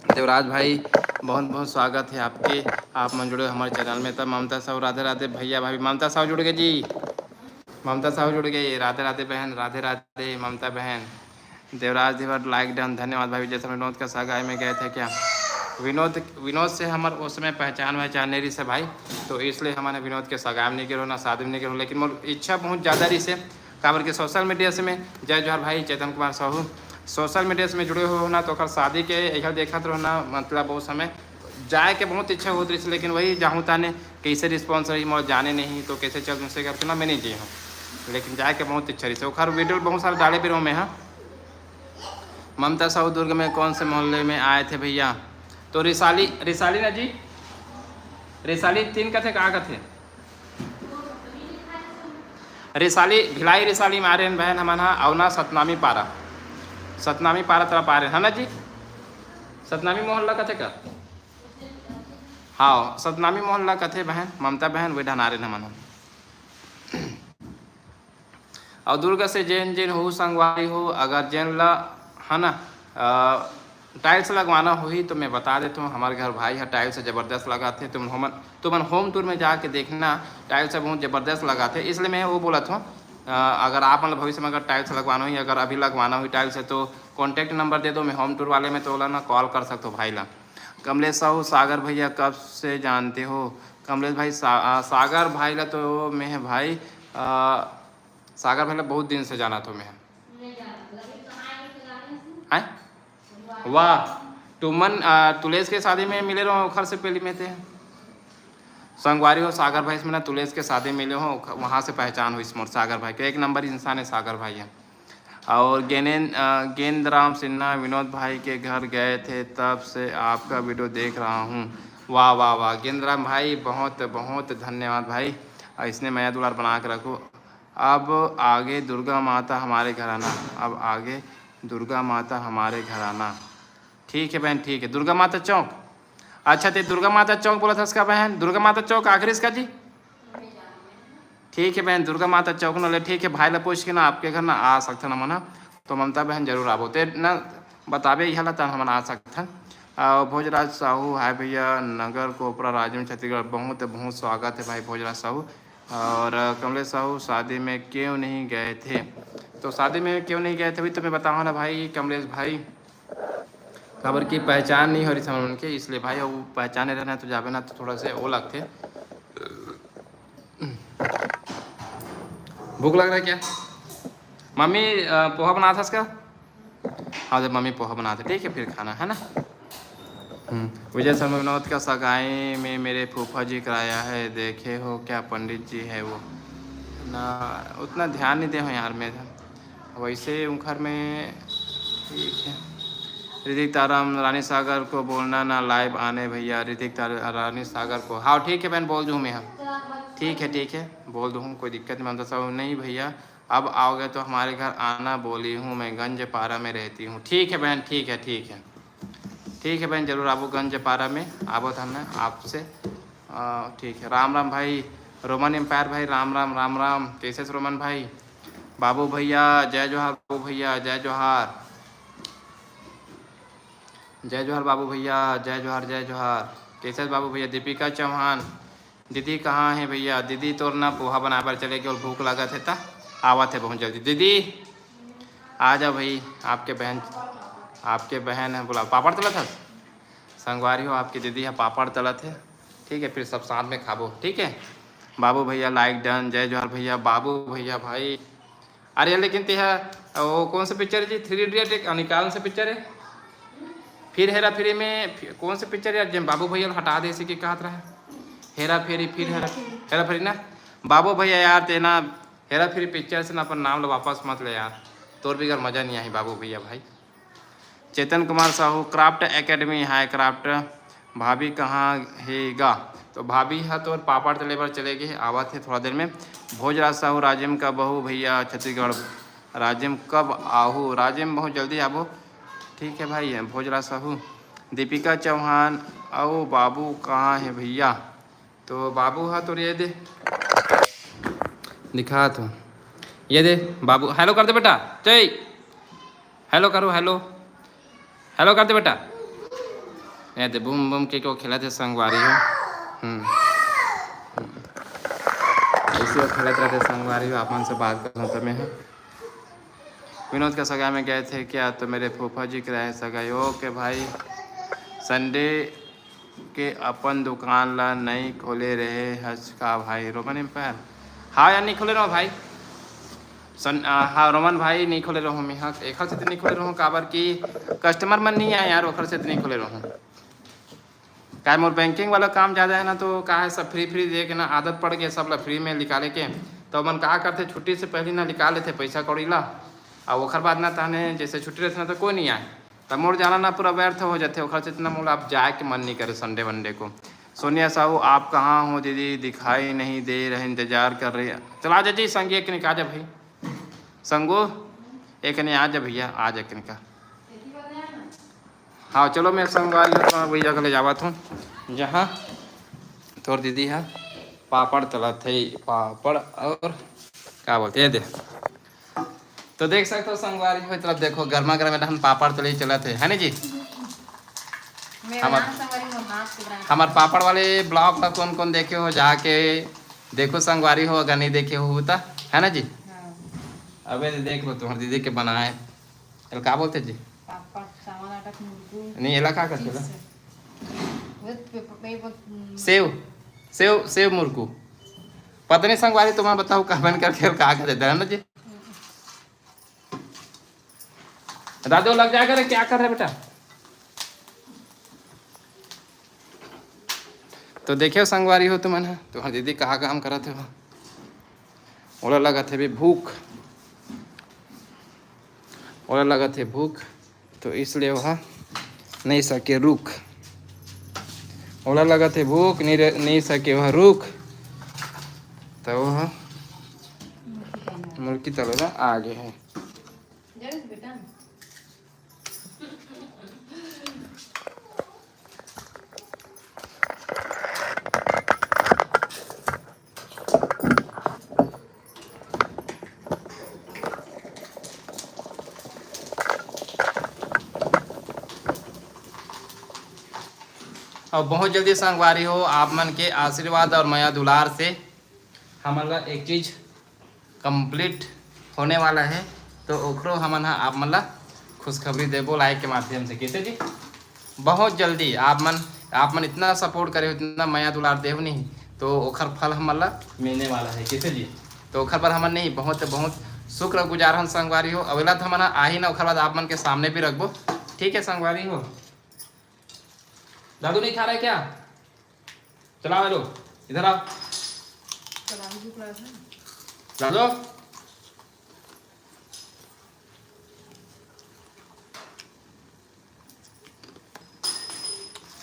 Speaker 2: देवराज भाई बहुत बहुत स्वागत है आपके। आप मन जुड़े हमारे चैनल में। तब ममता साहू राधे राधे भैया भाभी। ममता साहू जुड़ गए जी। ममता साहू जुड़ गई। राधे राधे बहन राधे राधे ममता बहन। देवराज देवर लाइक डन धन्यवाद भाई। जैसे विनोद का सगाई में गए थे क्या। विनोद से हमारे उस समय पहचान नहीं रही से भाई। तो इसलिए हमारे विनोद के सगाई में नहीं गिरो ना शादी में नहीं गिरो। लेकिन मोर इच्छा बहुत ज़्यादा रही से काबर के सोशल मीडिया से में जय जोहर भाई चेतन कुमार साहू। सोशल मीडिया से में जुड़े हो ना तो शादी के यह देखत रहो ना मतलब बहुत समय जाए के बहुत इच्छा होती रही। लेकिन वही जाऊँ ताने कैसे रिस्पॉन्स रही मोर जाने नहीं तो कैसे चल मुझसे करके ना मैं नहीं जी हूँ। लेकिन जाए के बहुत इच्छा रही से खैर वीडियो बहुत सारे डाले भी रहो मैं। हाँ ममता साहू दुर्ग में कौन से मोहल्ले में आए थे भैया। तो रिसाली ना जी रिसाली 3 कथे कहाँ का थे। रिसाली भिलाई रिसाली में आ रहे हैं बहन हमारा। और ना सतनामी पारा तरफ आ रहे हैं ना जी। सतनामी मोहल्ला कथे का हाँ सतनामी मोहल्ला कथे बहन ममता बहन वे ढना रहे हमारा। और दुर्ग से जैन हो संगवारी हो। अगर जैन ला है ना टाइल्स लगवाना हुई तो मैं बता देता हूँ। हमारे घर भाई है टाइल्स ज़बरदस्त लगाते। तुम होम टूर में जाके देखना टाइल्स बहुत ज़बरदस्त लगाते। इसलिए मैं वो बोला था अगर आप मतलब भविष्य में अगर टाइल्स लगवाना हुई अगर अभी लगवाना हुई टाइल्स है तो कॉन्टैक्ट नंबर दे दो। मैं होम टूर वाले में तो बोला ना कॉल कर सकते हो भाई ला। कमलेश साहू सागर भैया कब से जानते हो। कमलेश भाई सागर भाई ला तो मैं भाई सागर भाई बहुत दिन से जाना तो मैं आए वाह तुमन तुलेश के शादी में मिले रहो खर से पहले में थे संगवारी हो सागर भाई से मैं तुलेश के शादी मिले हो वहाँ से पहचान हुई मोर सागर भाई के एक नंबर इंसान है सागर भाई है। और गेंदराम सिन्हा विनोद भाई के घर गए थे तब से आपका वीडियो देख रहा हूँ। वाह वाह वाह गेंदराम भाई बहुत बहुत धन्यवाद भाई। इसने नया दुलार बना के रखो। अब आगे दुर्गा माता हमारे घर आना। अब आगे दुर्गा माता हमारे घर आना। ठीक है बहन ठीक है। दुर्गा माता चौक अच्छा तो दुर्गा माता चौक बोला था इसका बहन। दुर्गा माता चौक आखिर इसका जी ठीक है बहन दुर्गा माता चौक न ले ठीक है भाई ला पूछ के ना आपके घर ना आ सकते ना मना तो ममता बहन जरूर आबो ते ना बताबे यह तब हम आ सकते। भोजराज साहू है भैया नगर कोपरा राज्य में छत्तीसगढ़ बहुत बहुत स्वागत है भाई भोजराज साहू। और कमलेश साहू शादी में क्यों नहीं गए थे तो शादी में क्यों नहीं गए थे अभी तो मैं बताऊँ ना भाई कमलेश भाई खबर की पहचान नहीं हो रही थी उनके इसलिए भाई वो पहचाने रहना तो जावे ना तो थोड़ा से वो लगते। भूख लग रहा है क्या मम्मी पोहा बना था इसका। हाँ जब मम्मी पोहा बनाते ठीक है फिर खाना है ना। विजय शर्मा विनोद का सगाई में मेरे फूफा जी कराया है देखे हो क्या पंडित जी है वो ना उतना ध्यान नहीं दे हो यार मैं वैसे उन घर में ठीक है। ऋतिक ताराम रानी सागर को बोलना ना लाइव आने भैया ऋतिक रानी सागर को। हाँ ठीक है बहन बोल दूँ मैं हाँ ठीक है बोल दूँ कोई दिक्कत नहीं ममता साहब नहीं भैया अब आओगे तो हमारे घर आना बोली हूँ मैं गंजपारा में रहती हूँ। ठीक है बहन ठीक है बहन जरूर आपको गंजपारा में आबो था मैं आपसे ठीक है। राम राम भाई रोमन एम्पायर भाई राम राम कैसे रोमन भाई। बाबू भैया जय जोहार बाबू भैया जय जोहार बाबू भैया जय जोहार कैसे बाबू भैया। दीपिका चौहान दीदी कहाँ है भैया दीदी तो ना पोहा बना पर चले गए और भूख लगा थे ता आवा थे बहुत जल्दी दीदी आ जाओ भाई आपके बहन है बोला पापड़ तला था संगवारी हो आपकी दीदी है पापड़ तला थे ठीक है फिर सब साथ में खाबो ठीक है। बाबू भैया लाइक डन जय जोहार भैया बाबू भैया भाई। अरे लेकिन ते वो कौन सा पिक्चर है जी 3 इडियट निकाल से पिक्चर है फिर हेरा फेरी में कौन सी पिक्चर है जब बाबू भैया हटा दे इसी की कहा रहा है हेरा फेरी फिर हेरा फेरी ना बाबू भैया यार तेना हेरा फेरी पिक्चर से ना अपन नाम लो वापस मत ले यार तोर बिगर मज़ा नहीं आई बाबू भैया भाई। चेतन कुमार साहू क्राफ्ट एकेडमी है क्राफ्ट भाभी कहाँ हैगा तो भाभी है तो पापड़ तले पर चले गए आवा थे थोड़ा देर में। भोजराज साहू राजिम का बहू भैया छत्तीसगढ़ राजिम कब आहू राजिम बहुत जल्दी आबो ठीक है भाई। भोजराज साहू दीपिका चौहान आओ बाबू कहाँ है भैया तो बाबू है तो ये दे दिखा तो ये दे बाबू हेलो कर दे बेटा जय हेलो करो हेलो कर दे बेटा ये दे बूम बूम के को खिलाते संगवारी हो ऐसे खेलते रहते संगवारी हो अपन से बात कर तो मैं विनोद का सगाई में गए थे क्या तो मेरे फूफा जी कराए सगाई ओके भाई। संडे के अपन दुकान ला नहीं खोले रहे हज का भाई रोमन एम्पायर हाँ यार नहीं खोले रहो भाई हाँ रोमन भाई नहीं खोले रहो मैं हाँ एक से तो नहीं खोले रहो काबर की कस्टमर मन नहीं आए यार ओखर से तो नहीं खोले रहो क्या मोर बैंकिंग वाला काम ज़्यादा है ना तो का है सब फ्री दे के ना आदत पड़ गया सब ला फ्री में निकाले के तो मन कहा करते छुट्टी से पहले ना निकाल लेते पैसा कौड़ी ला और ओखर बाद ना ताने जैसे छुट्टी रहते ना तो कोई नहीं आए तब मोर जाना ना पूरा व्यर्थ हो जाते ओखर से इतना मोल आप जाए के मन नहीं करे संडे वनडे को। सोनिया साहू आप कहाँ हो दीदी दिखाई नहीं दे रहे इंतजार कर रहे चला जा जी संगी एक निका जा भाई संगो एक ने आ जा भैया आ जा किनका हाँ चलो मैं संगवारी वही जगह ले जावा हूँ जहाँ तोर दीदी है पापड़ तला थे पापड़ और क्या बोलते हैं दे तो देख सकते हो संगवारी हो तरफ देखो गर्मा गर्म हम पापड़ तले ही चला थे है ना जी। हमारे पापड़ वाले ब्लॉग का कौन देखे हो जाके देखो संगवारी हो अगर नहीं देखे हो होता है ना जी। अबे देख लो तुम्हारी दीदी के बनाए क्या बोलते जी नहीं एला क्या करते सेव मुर्कू पता नहीं संगवारी, तुम्हें बताओ कमेंट करके कहा कर देता है ना जी। दादू लग जाएगा रे, क्या कर रहे बेटा। तो देखियो संगवारी हो तुम ना, तुम्हारी दीदी कहाँ काम कर थे हो, ओला लगा थे भी भूख, ओला लगा थे भूख, तो इसलिए वह नहीं सके रुक, ओला लगा थे भूख, नहीं सके वह रुक, तो वह मुल्की तलोला आगे है। और बहुत जल्दी संगवारी हो, आप मन के आशीर्वाद और माया दुलार से हमारा एक चीज़ कंप्लीट होने वाला है, तो ओकरो हमन आप मन ला खुशखबरी देबो लाइक के माध्यम से। कैसे जी, बहुत जल्दी आप मन इतना सपोर्ट करे, इतना माया दुलार देव नहीं, तो ओखर फल हमन ला मिलने वाला है। कैसे जी, तो ओखर पर हमन नहीं बहुत बहुत शुक्र गुजार हम संगवारी हो। अगला तो हमन आ ही ना, ओखर बाद आप मन के सामने भी रखबो। ठीक है संगवारी हो। दादू नहीं खा रहे क्या, चलाओ लो इधर आओ दादू।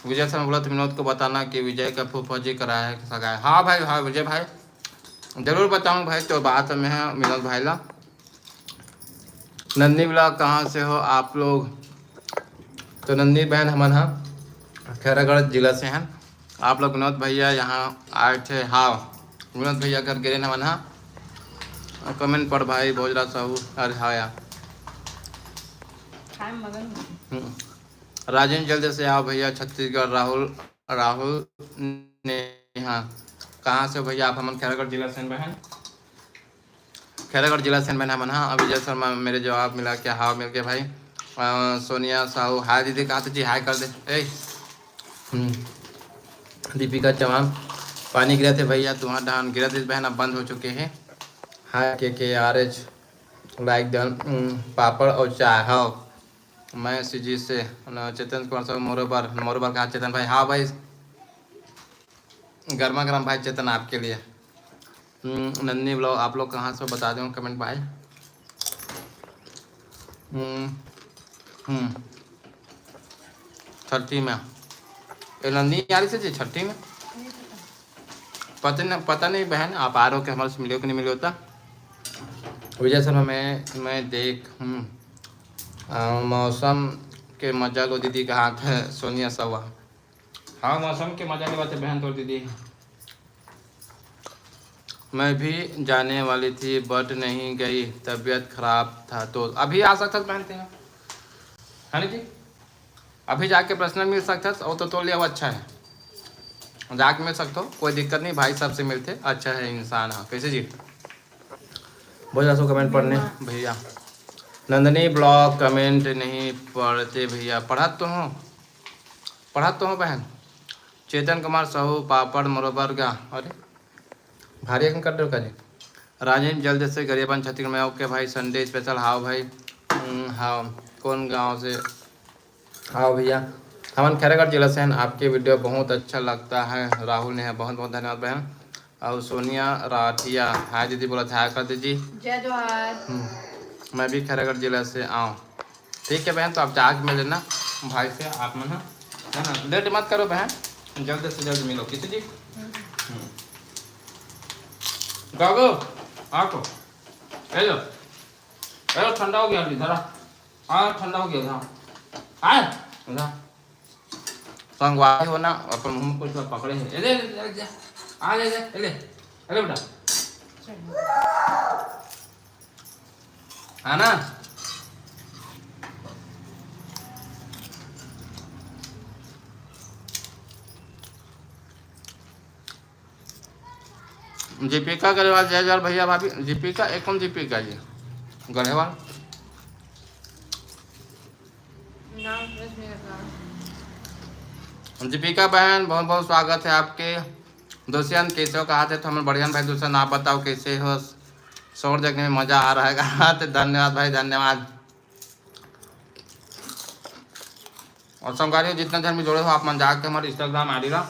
Speaker 2: विजय सर बोला तो विनोद को बताना कि विजय का फूफा जी कराया है सगाई। हाँ भाई, हाँ विजय भाई जरूर बताऊँ भाई, तो बात में है विनोद भाई ला। नंदी ब्लॉग कहाँ से हो आप लोग, तो नंदी बहन हमन हाँ खैरागढ़ जिला से हैं। आप लोग विनोद भैया यहाँ आए थे, हाँ विनोद भैया घर गिरे हमन हाँ, कमेंट पर भाई भोजरा साहू, अरे हाँ यार राजेंद्र जल्दी से आओ भैया, छत्तीसगढ़ राहुल ने, हाँ कहाँ से भैया आप, हमन खैरागढ़ जिला से बहन, खैरागढ़ जिला से बहन हमन हाँ। अभी जैसा मेरे जवाब मिला क्या, हाँ मिल गया भाई। सोनिया साहू हाय दीदी, कहा जी हाय कर दे। ए दीपिका चौहान पानी गिरा थे भैया, तुम्हारा धान गिरा थे बहन, अब बंद हो चुके हैं। हाय के आर एच लाइक डन, पापड़ और चाय। हाँ मैं सीजी से चेतन कुमार साहब मोरोबर कहा चेतन भाई, हाँ भाई गर्मा गर्म भाई चेतन आपके लिए। नन्नी ब्लॉग आप लोग कहाँ से बता दें कमेंट भाई। छठी में नंदी आ रही से जी, छठी में पता नहीं बहन, आप आ रहे हो कि हमारे से मिले हो कि नहीं मिले होता। विजय सर मैं देख मौसम के मजा लो दीदी कहा है सोनिया सवा। हाँ मौसम के मजा की बात है बहन, तो दीदी मैं भी जाने वाली थी बट नहीं गई, तबीयत खराब था, तो अभी आ सकता बहन थे, है ना जी, अभी जाके पर्सनल मिल सकता और तो लिया वो अच्छा है, जाके मिल सकते हो कोई दिक्कत नहीं, भाई सबसे मिलते अच्छा है इंसान। हाँ कैसे जी, बहुत सो कमेंट पढ़ने भैया। नंदनी ब्लॉग कमेंट नहीं पढ़ते भैया, पढ़ा तो हूँ बहन। चेतन कुमार साहू पापड़ मरोबर का, अरे भारी एक कर दो का जी। राजेंद्र जल्द से गरीबन छत्तीसगढ़ में, ओके भाई संडे स्पेशल। हाँ भाई हाँ कौन गांव से, हाँ भैया हमन खैरागढ़ जिला से हैं। आपके वीडियो बहुत अच्छा लगता है, राहुल ने है, बहुत बहुत धन्यवाद बहन। और सोनिया राठिया हाय दीदी बोला था, कर दीजिए
Speaker 1: जय जोहार।
Speaker 2: मैं भी खैरागढ़ जिला से आऊँ, ठीक है बहन, तो आप जाके मिल लेना भाई से, आप मन है ना, लेट मत करो बहन, जल्द से जल्द मिलो किसी जी। गागो आको हेलो हेलो, ठंडा हो गया इधर आ, ठंडा हो गया इधर आए इधर संगवारी हो ना, अपन मुंह कुछ पकड़े हैं, ले आ ले ले अरे बेटा है ना। दीपिका गरेवाल जय जय भैया भाभी, दीपिका एकदम दीपिका जी गरेवाल। दीपिका बहन बहुत बहुत स्वागत है आपके दुष्यंत कैसे हो कहा थे तो हमें बढ़िया भाई दुष्यंत आप बताओ कैसे हो शोर देखने में मज़ा आ रहा है कहा थे धन्यवाद भाई धन्यवाद। और संगवारियों जितना जन भी जुड़े हो आप मन जाके हमारे इंस्टाग्राम आईडी ला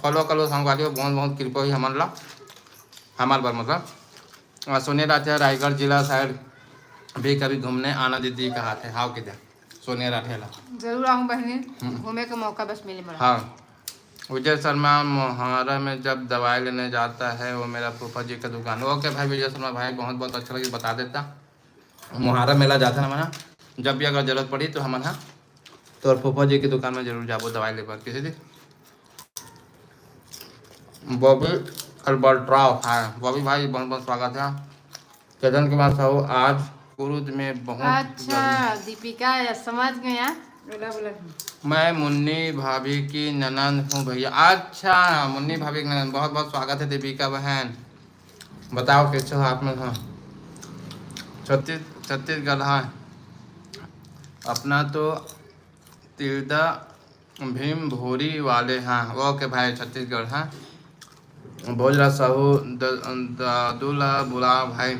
Speaker 2: फॉलो करो संगवारियों बहुत बहुत कृपा ही हमारे ला हमारे बार मतलब सोनिया राठिया रायगढ़ जिला साइड भी कभी घूमने आना दीदी कहा थे हाँ किधर सोनिया राठिया
Speaker 1: जरूर आऊँ बहनी, घूमने का मौका बस मिले मेरा।
Speaker 2: हाँ विजय शर्मा मोहारा में जब दवाई लेने जाता है वो मेरा फूफा जी का दुकान। ओके भाई विजय शर्मा भाई बहुत बहुत अच्छा लगे बता देता। मोहारा मेला जाता है हमारा जब भी अगर जरूरत पड़ी तो हमारा तो और फूफा जी की दुकान में जरूर जाओ दवाई लेकर किसी दिन। बॉबी अल्बर्ट्राव हाँ बॉबी भाई बहुत बहुत स्वागत है। चेतन के पास हो आज कुरुद में बहुत
Speaker 1: अच्छा दीपिका समझ गया बोला बोला।
Speaker 2: मैं मुन्नी भाभी की ननंद हूँ भैया। अच्छा मुन्नी भाभी की ननंद बहुत बहुत स्वागत है दीपिका बहन। बताओ कैसे हो आप में हाँ छत्तीसगढ़ हाँ अपना तो तिरदा भीम भोरी वाले हाँ ओके भाई छत्तीसगढ़ हाँ भोजरा साहू दादूला बुला भाई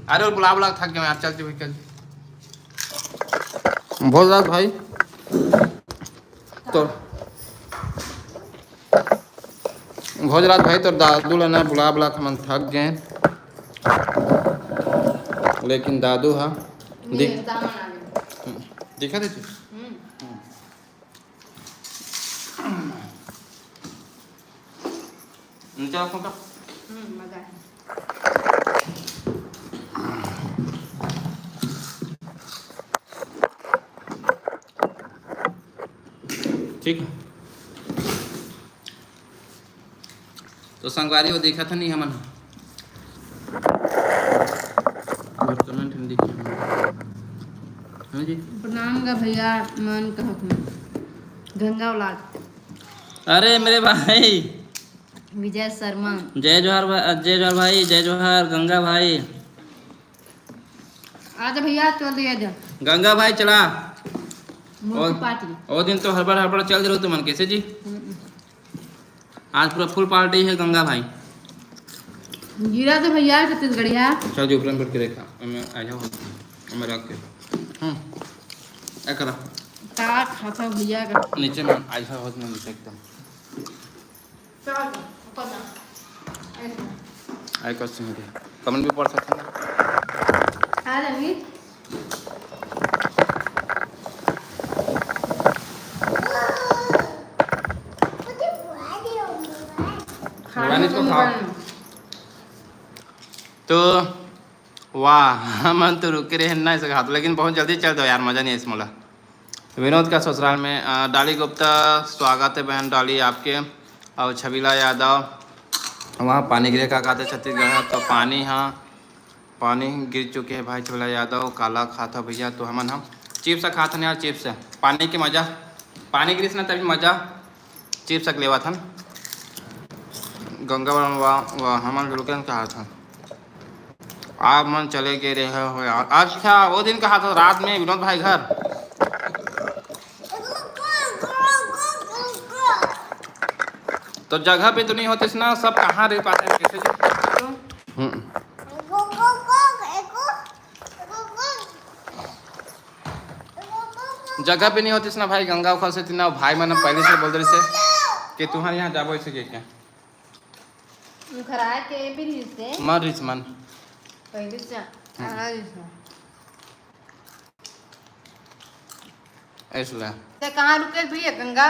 Speaker 2: अरे और बुला थक गया यार चलती हुई भोजराज भाई तो भोजराज भाई तो दादू लेना बुला के मन थक गए लेकिन दादू हाँ दिखा देती ठीक है तो संगवारी वो देखा था नहीं हमन हाँ जी
Speaker 1: प्रणाम गा भैया मन कहत गंगा औलाद।
Speaker 2: अरे मेरे भाई
Speaker 1: विजय शर्मा
Speaker 2: जय जोहार भाई जय जोहार गंगा भाई
Speaker 1: आजा भैया चल दिया जा
Speaker 2: गंगा भाई चला
Speaker 1: पार्टी
Speaker 2: वो दिन तो हड़बड़ चल रहे हो तुम कैसे जी आज पूरा फुल पार्टी है गंगा भाई
Speaker 1: गिरा तो भैया छत्तीसगढ़िया
Speaker 2: चल जो ऊपर बैठ के देखा मैं आ जाओ मैं रख के क्या करा
Speaker 1: का खाता भैया का
Speaker 2: नीचे में ऐसा होत में नीचे एकदम
Speaker 1: चल ऊपर ना
Speaker 2: आई क्वेश्चन है कमेंट भी पढ़ सकते हैं
Speaker 1: आ जाएंगे
Speaker 2: खाने को खाओ तो वाह हम तो रुके रहे नहीं सका तो लेकिन बहुत जल्दी चल दो यार मज़ा नहीं है इस मोला। विनोद का ससुराल में डाली गुप्ता स्वागत है बहन डाली आपके और छबीला यादव वहाँ पानी गिरे का कहते छत्तीसगढ़ है तो पानी हाँ पानी गिर चुके हैं भाई छबीला यादव काला खाता भैया तो हम चिप्स खाता नहीं यार चिप्स पानी की मज़ा पानी गिरी ना तभी मज़ा चिप्स लेवा था गंगा हमन रुके कहा था आप मन चले गए रहे हो यार। अच्छा वो दिन कहा था रात में विनोद भाई घर तो जगह पे तो नहीं होते ना सब कहाँ रह पाते हैं कैसे जगह पे नहीं होती ना भाई गंगा उखल से ना भाई मैंने पहले से बोल रही से कि तुम्हारे यहाँ जाबो ऐसे क्या
Speaker 1: खराय के भी से
Speaker 2: मन रिच मन
Speaker 1: पहले से
Speaker 2: इसलिए
Speaker 1: ते कहाँ रुके भैया गंगा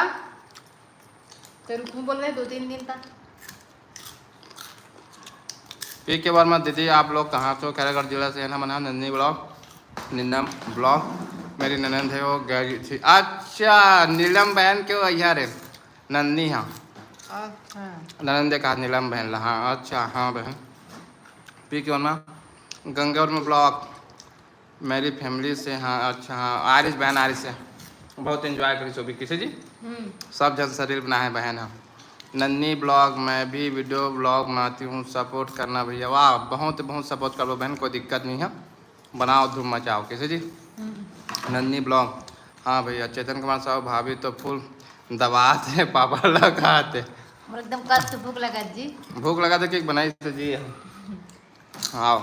Speaker 1: ते रुकू बोल रहे 2-3 दिन तक
Speaker 2: एक के बार में दीदी आप लोग कहाँ तो खैरागढ़ जिला से है ना मना नन्नी ब्लॉग नीलम ब्लॉग मेरी ननंद है वो गई थी। अच्छा नीलम बहन क्यों यार नन्नी हाँ ननंद कहा नीलम बहन हाँ अच्छा हाँ बहन पी क्यों ना गंगौर में ब्लॉग मेरी फैमिली से हाँ अच्छा हाँ आरिश बहन आरिश है बहुत एंजॉय करी सो भी किसी जी सब जन शरीर बना है बहन हाँ नन्नी ब्लॉग मैं भी वीडियो ब्लॉग बनाती हूँ सपोर्ट करना भैया वाह बहुत बहुत सपोर्ट करो बहन कोई दिक्कत नहीं है बनाओ धूम मचाओ कैसे जी नन्नी ब्लॉग हाँ भैया चेतन कुमार साहब भाभी तो फुल दबाते पापा लगाते
Speaker 1: और एकदम कष्ट भूख लगा जी।
Speaker 2: भूख लगा था केक बनाई तो जी। हाँ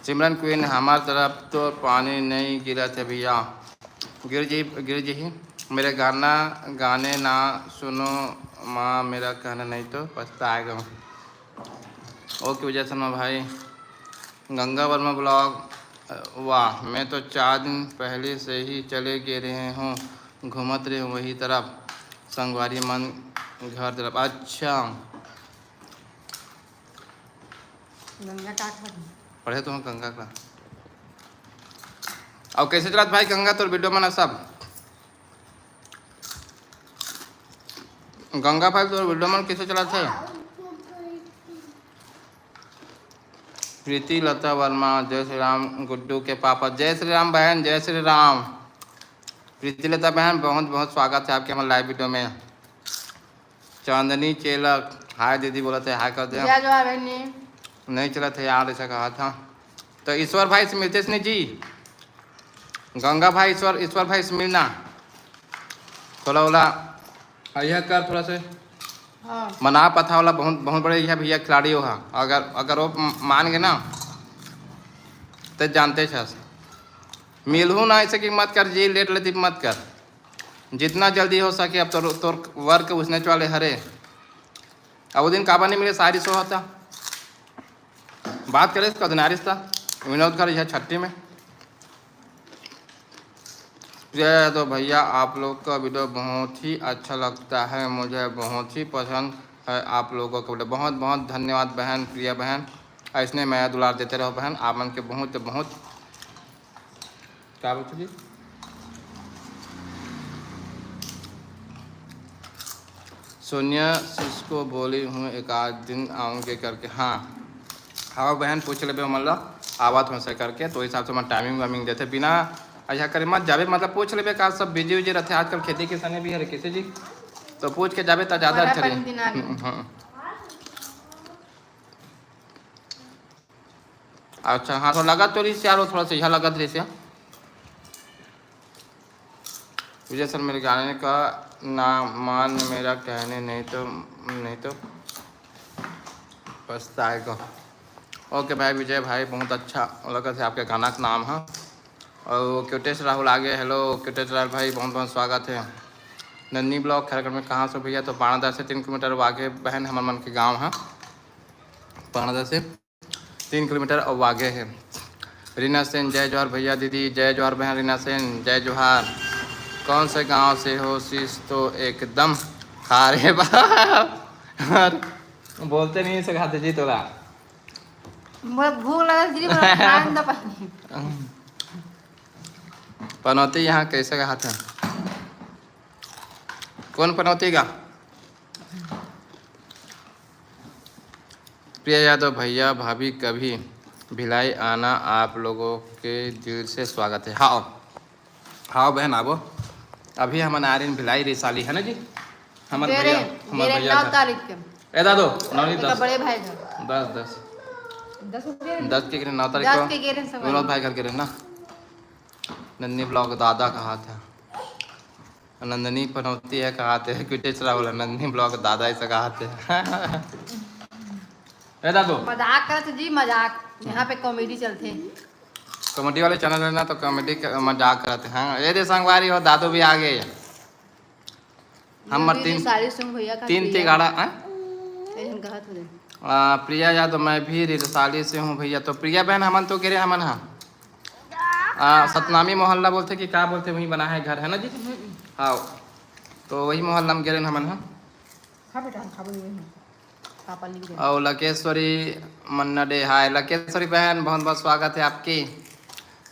Speaker 2: सिमरन क्वीन हमारी तरफ तो पानी नहीं गिरा था भैया। गिर जी मेरे गाने ना सुनो माँ, मेरा कहना नहीं तो पछताएगा। ओके विजय शर्मा भाई। गंगा वर्मा ब्लॉग, वाह मैं तो 4 दिन पहले से ही चले गए रहे हूँ, घूमत रहे हूँ वही तरफ, संगवारी मन घर तरफ। अच्छा
Speaker 1: गंगा काट
Speaker 2: पढ़े तुम गंगा का। और कैसे चला भाई गंगा तो वीडियो मना सब गंगा भाई तो वीडियो मन कैसे चला थे। प्रीति लता वर्मा जय श्री राम गुड्डू के पापा। जय श्री राम बहन, जय श्री राम। प्रीति लता बहन बहुत बहुत स्वागत है आपके हमारे लाइव वीडियो में। चांदनी चेलक हाय दीदी बोला थे, हाय कर दे। नहीं चला था यार ऐसा कहा था। तो ईश्वर भाई से मिलते नहीं जी। गंगा भाई ईश्वर भाई से मिलना थोड़ा वाला यह कर थोड़ा से।
Speaker 1: हाँ।
Speaker 2: मना पथा वाला बहुत बहुत बड़े यह भैया खिलाड़ी हो। अगर वो मान गए ना तो जानते छस मिलू ना ऐसे कि मत कर जी, लेट लेती मत कर, जितना जल्दी हो सके। अब तो वर्क उसने वाले हरे। अब वो दिन काबा नहीं मिले सारी सो होता बात करे इसका दिनारिस था विनोद कर यह छट्टी में। तो भैया आप लोग का वीडियो बहुत ही अच्छा लगता है, मुझे बहुत ही पसंद है आप लोगों का वीडियो। बहुत बहुत धन्यवाद बहन, प्रिया बहन, ऐसने मैं दुलार देते रहो बहन। आप मन के बहुत बहुत क्या बोलते जी। सोनिया सिस्को बोली हूँ एक आध दिन आऊँगे करके। हाँ बहन पूछ ले मतलब आवाज़ में से करके तो हिसाब से मैं टाइमिंग वाइमिंग देते बिना ऐसा करे मत जावे। मतलब पूछ ले का सब बिजी उजी रहते आजकल, खेती किसानी भी है किसी जी, तो पूछ के जावे तो ज़्यादा अच्छा रहे। अच्छा हाँ तो लगा तो रही से यार थोड़ा सा यह लगा रही से। विजय सर मेरे गाने का ना मान मेरा कहने नहीं तो पछताएगा। ओके भाई विजय भाई बहुत अच्छा लगा से आपके गाना का नाम है। और क्यूटेश राहुल आगे। हेलो क्यूटेश राहुल भाई बहुत बहुत स्वागत है। नन्नी ब्लॉक खैरगढ़ में कहाँ से भैया। तो पानादर से 3 किलोमीटर आगे बहन हमारे मन के गांव है। पानादर से 3 किलोमीटर और आगे है। रीना सेन जय जोहार भैया दीदी, जय जोहार बहन रीना सेन जय जोहार। कौन से गांव से हो शीश तो एकदम खारे बार बोलते नहीं सिखाते जी तोरा
Speaker 1: भूख लगा
Speaker 2: पनौती यहाँ कैसे कहा था। कौन पनौती का। प्रिया यादव भैया भाभी कभी भिलाई आना, आप लोगों के दिल से स्वागत है। हाँ बहन आबो अभी हम आ रहे भिलाई रिसाली है ना जी। हमारे भैया 9 तारीख के एदा दो 9 बड़े भाई 10 के 9 तारीख को विनोद भाई घर के रहे ना। नंदनी ब्लॉग दादा कहा था, नंदनी पनौती है कहा थे। क्यूटेचरा बोला नंदनी ब्लॉग दादा ऐसा कहा थे। दादू
Speaker 1: मजाक करते जी, मजाक यहाँ पे कॉमेडी चलते हैं।
Speaker 2: कॉमेडी वाले चैनल है ना तो कॉमेडी मजाक करते हैं। हाँ ये दे संगवारी हो दादू भी आ गए। हम 3 गाड़ा प्रिया यादव मैं भी रिसाली से हूँ भैया। तो प्रिया बहन हमन तो गिरे हमन हाँ सतनामी मोहल्ला बोलते कि क्या बोलते वहीं बना है घर है ना जी। हाँ तो वही मोहल्ला में गिरे हमन और लकेश्वरी मन्ना डे। हाय लकेश्वरी बहन बहुत बहुत स्वागत है आपकी।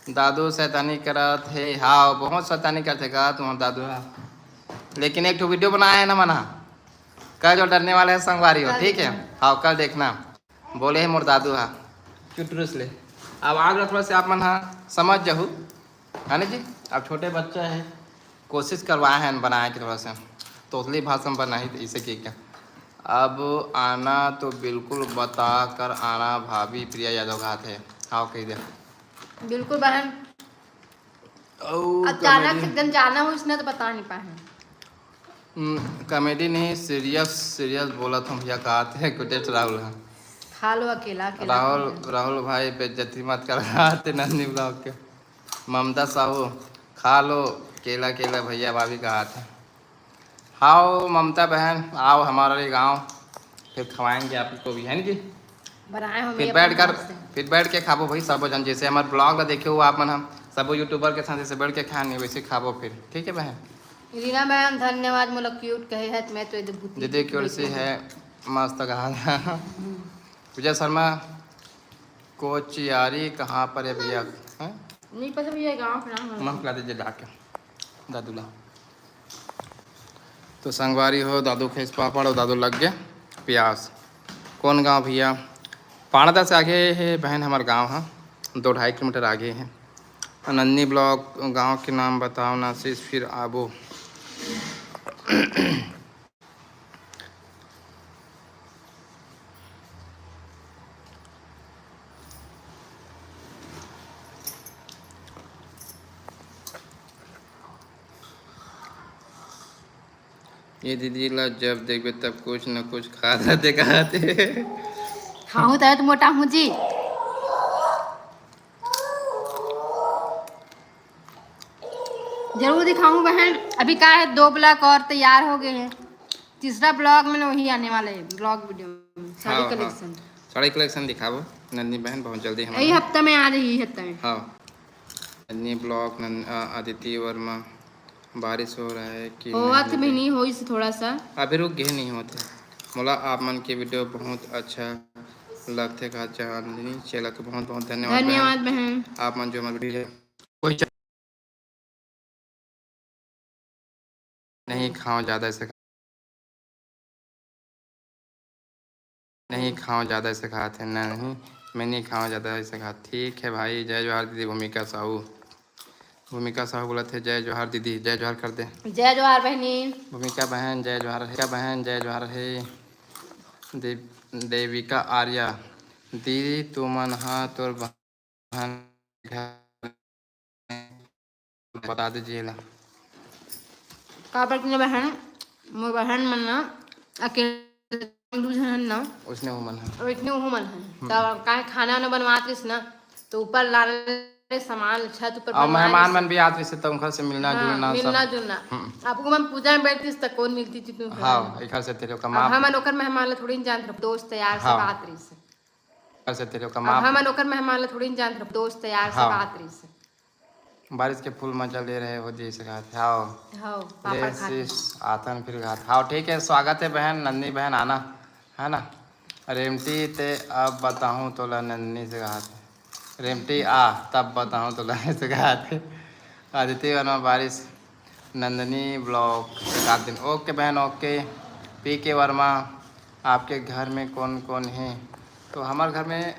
Speaker 2: दादू शैतानी करत है। हाँ बहुत शैतानी करते का तुम दादू है, लेकिन एक तो वीडियो बनाया है ना मना कल जो डरने वाले हैं संगवारी हो ठीक है। हाँ कल देखना बोले है मोर दादू हा चुटरूस ले। अब आग थोड़ा से आप मन समझ जाहू है ना जी। अब छोटे बच्चे हैं कोशिश करवाए हैं बनाए कि थोड़ा सा तोतली भाषा में बनाई इसे क्या। अब आना तो बिल्कुल बता कर आना भाभी प्रिया यादव घात है। हाँ कही दे
Speaker 1: बिल्कुल बहन अचानक से एकदम जाना हो इसने तो बता नहीं पाए।
Speaker 2: कॉमेडी नहीं, सीरियस सीरियस बोला तुम भैया कहा थे कुछ राहुल। हाँ
Speaker 1: खा लो अकेला अकेला
Speaker 2: राहुल,
Speaker 1: खा लो।
Speaker 2: राहुल भाई बेइज्जती मत कर रहा थे नन्ही ब्लॉग के। ममता साहू खा लो केला केला भैया भाभी कहा थे। आओ ममता बहन आओ हमारे गांव, फिर खवाएंगे आपको भी है ना जी।
Speaker 1: बनाए हो
Speaker 2: फिर बैठ कर फिर बैठ के खाबो भाई सब जन, जैसे हमारे ब्लॉग देखे हो आप मन, हम सब यूट्यूबर के साथ जैसे बैठ के खाएंगे वैसे खाबो फिर, ठीक है बहन।
Speaker 1: रीना मैम धन्यवाद, मोला क्यूट कहे है तो मैं तो इधर बुद्धि
Speaker 2: दीदी की ओर से है मस्त कहा। विजय शर्मा कोचियारी कहाँ पर है भैया? हैं
Speaker 1: नहीं पता भैया गाँव का नाम
Speaker 2: मन खिला दीजिए जाके दादूला। तो संगवारी हो दादू खेस पापड़ और दादू लग गया प्याज। कौन गांव भैया? पाणदा से आगे है बहन हमारा गांव है, 2-2.5 किलोमीटर आगे है। नन्ही ब्लॉक गांव के नाम बताओ ना शीश फिर आबो। ये दीदी ला जब देखबे तब कुछ न कुछ खाते खाते।
Speaker 1: खाऊं तो मोटा हूँ जी। जरूर दिखाऊं बहन। अभी क्या है 2 ब्लॉग और तैयार हो गए हैं, तीसरा ब्लॉग में वही आने वाला है, ब्लॉग वीडियो में साड़ी कलेक्शन।
Speaker 2: साड़ी कलेक्शन दिखाओ नन्ही बहन बहुत जल्दी हमारे
Speaker 1: यही हफ्ते में आ रही है हफ्ते में।
Speaker 2: हाँ नन्ही ब्लॉग आदित्य वर्मा बारिश हो रहा है कि
Speaker 1: होत भी नहीं हो इस थोड़ा सा
Speaker 2: अभी रुक गए नहीं होते। मोला आप मन के वीडियो बहुत अच्छा लगते का चांदनी चेला को बहुत बहुत धन्यवाद
Speaker 1: बहन।
Speaker 2: आप मन जो हमारे वीडियो कोई नहीं खाओ ज़्यादा ऐसे नहीं खाओ ज़्यादा ऐसे खाते नहीं, मैं नहीं खाऊँ ज़्यादा ऐसे खा। ठीक है भाई। जय जोहार दीदी। भूमिका साहू, भूमिका साहू बोला थे जय जोहार दीदी, जय जोहार कर दे।
Speaker 1: जय जोहार बहनी।
Speaker 2: भूमिका बहन जय जोहार है, क्या बहन जय जोहार है। देविका आर्या दीदी तुमन हाँ तोर बहन बता दीजिए ला
Speaker 1: का पर बहन मोर बहन मन ना अकेले ना
Speaker 2: उसने वो मन है
Speaker 1: और इतने वो मन है तब का खाना वाना बनवातीस ना तो ऊपर ला सामान छत ऊपर
Speaker 2: और मेहमान मन भी आते से तुम घर से मिलना जुलना
Speaker 1: मिलना जुलना। आपको मैं पूजा में बैठती तक कौन मिलती थी तुम?
Speaker 2: हाँ घर से तेरे कमा
Speaker 1: हम नौकर मेहमान ला थोड़ी जान रहे दोस्त यार से बात रही से
Speaker 2: घर से तेरे कमा
Speaker 1: हम नौकर मेहमान ला थोड़ी जान रहे दोस्त यार से बात रही से।
Speaker 2: बारिश के फूल मजा ले रहे हो जी से खाते आओ
Speaker 1: पापड़ खाते
Speaker 2: आतन फिर खाते हाँ ठीक है। स्वागत है बहन नन्ही बहन आना है ना। रेमटी ते अब बताऊँ तो ला नन्ही से खाते रेमटी आ तब बताऊँ तो ला से खाते। आदित्य वर्मा बारिश नंदनी ब्लॉक 7 दिन। ओके बहन ओके। PK वर्मा आपके घर में कौन कौन है? तो हमारे घर में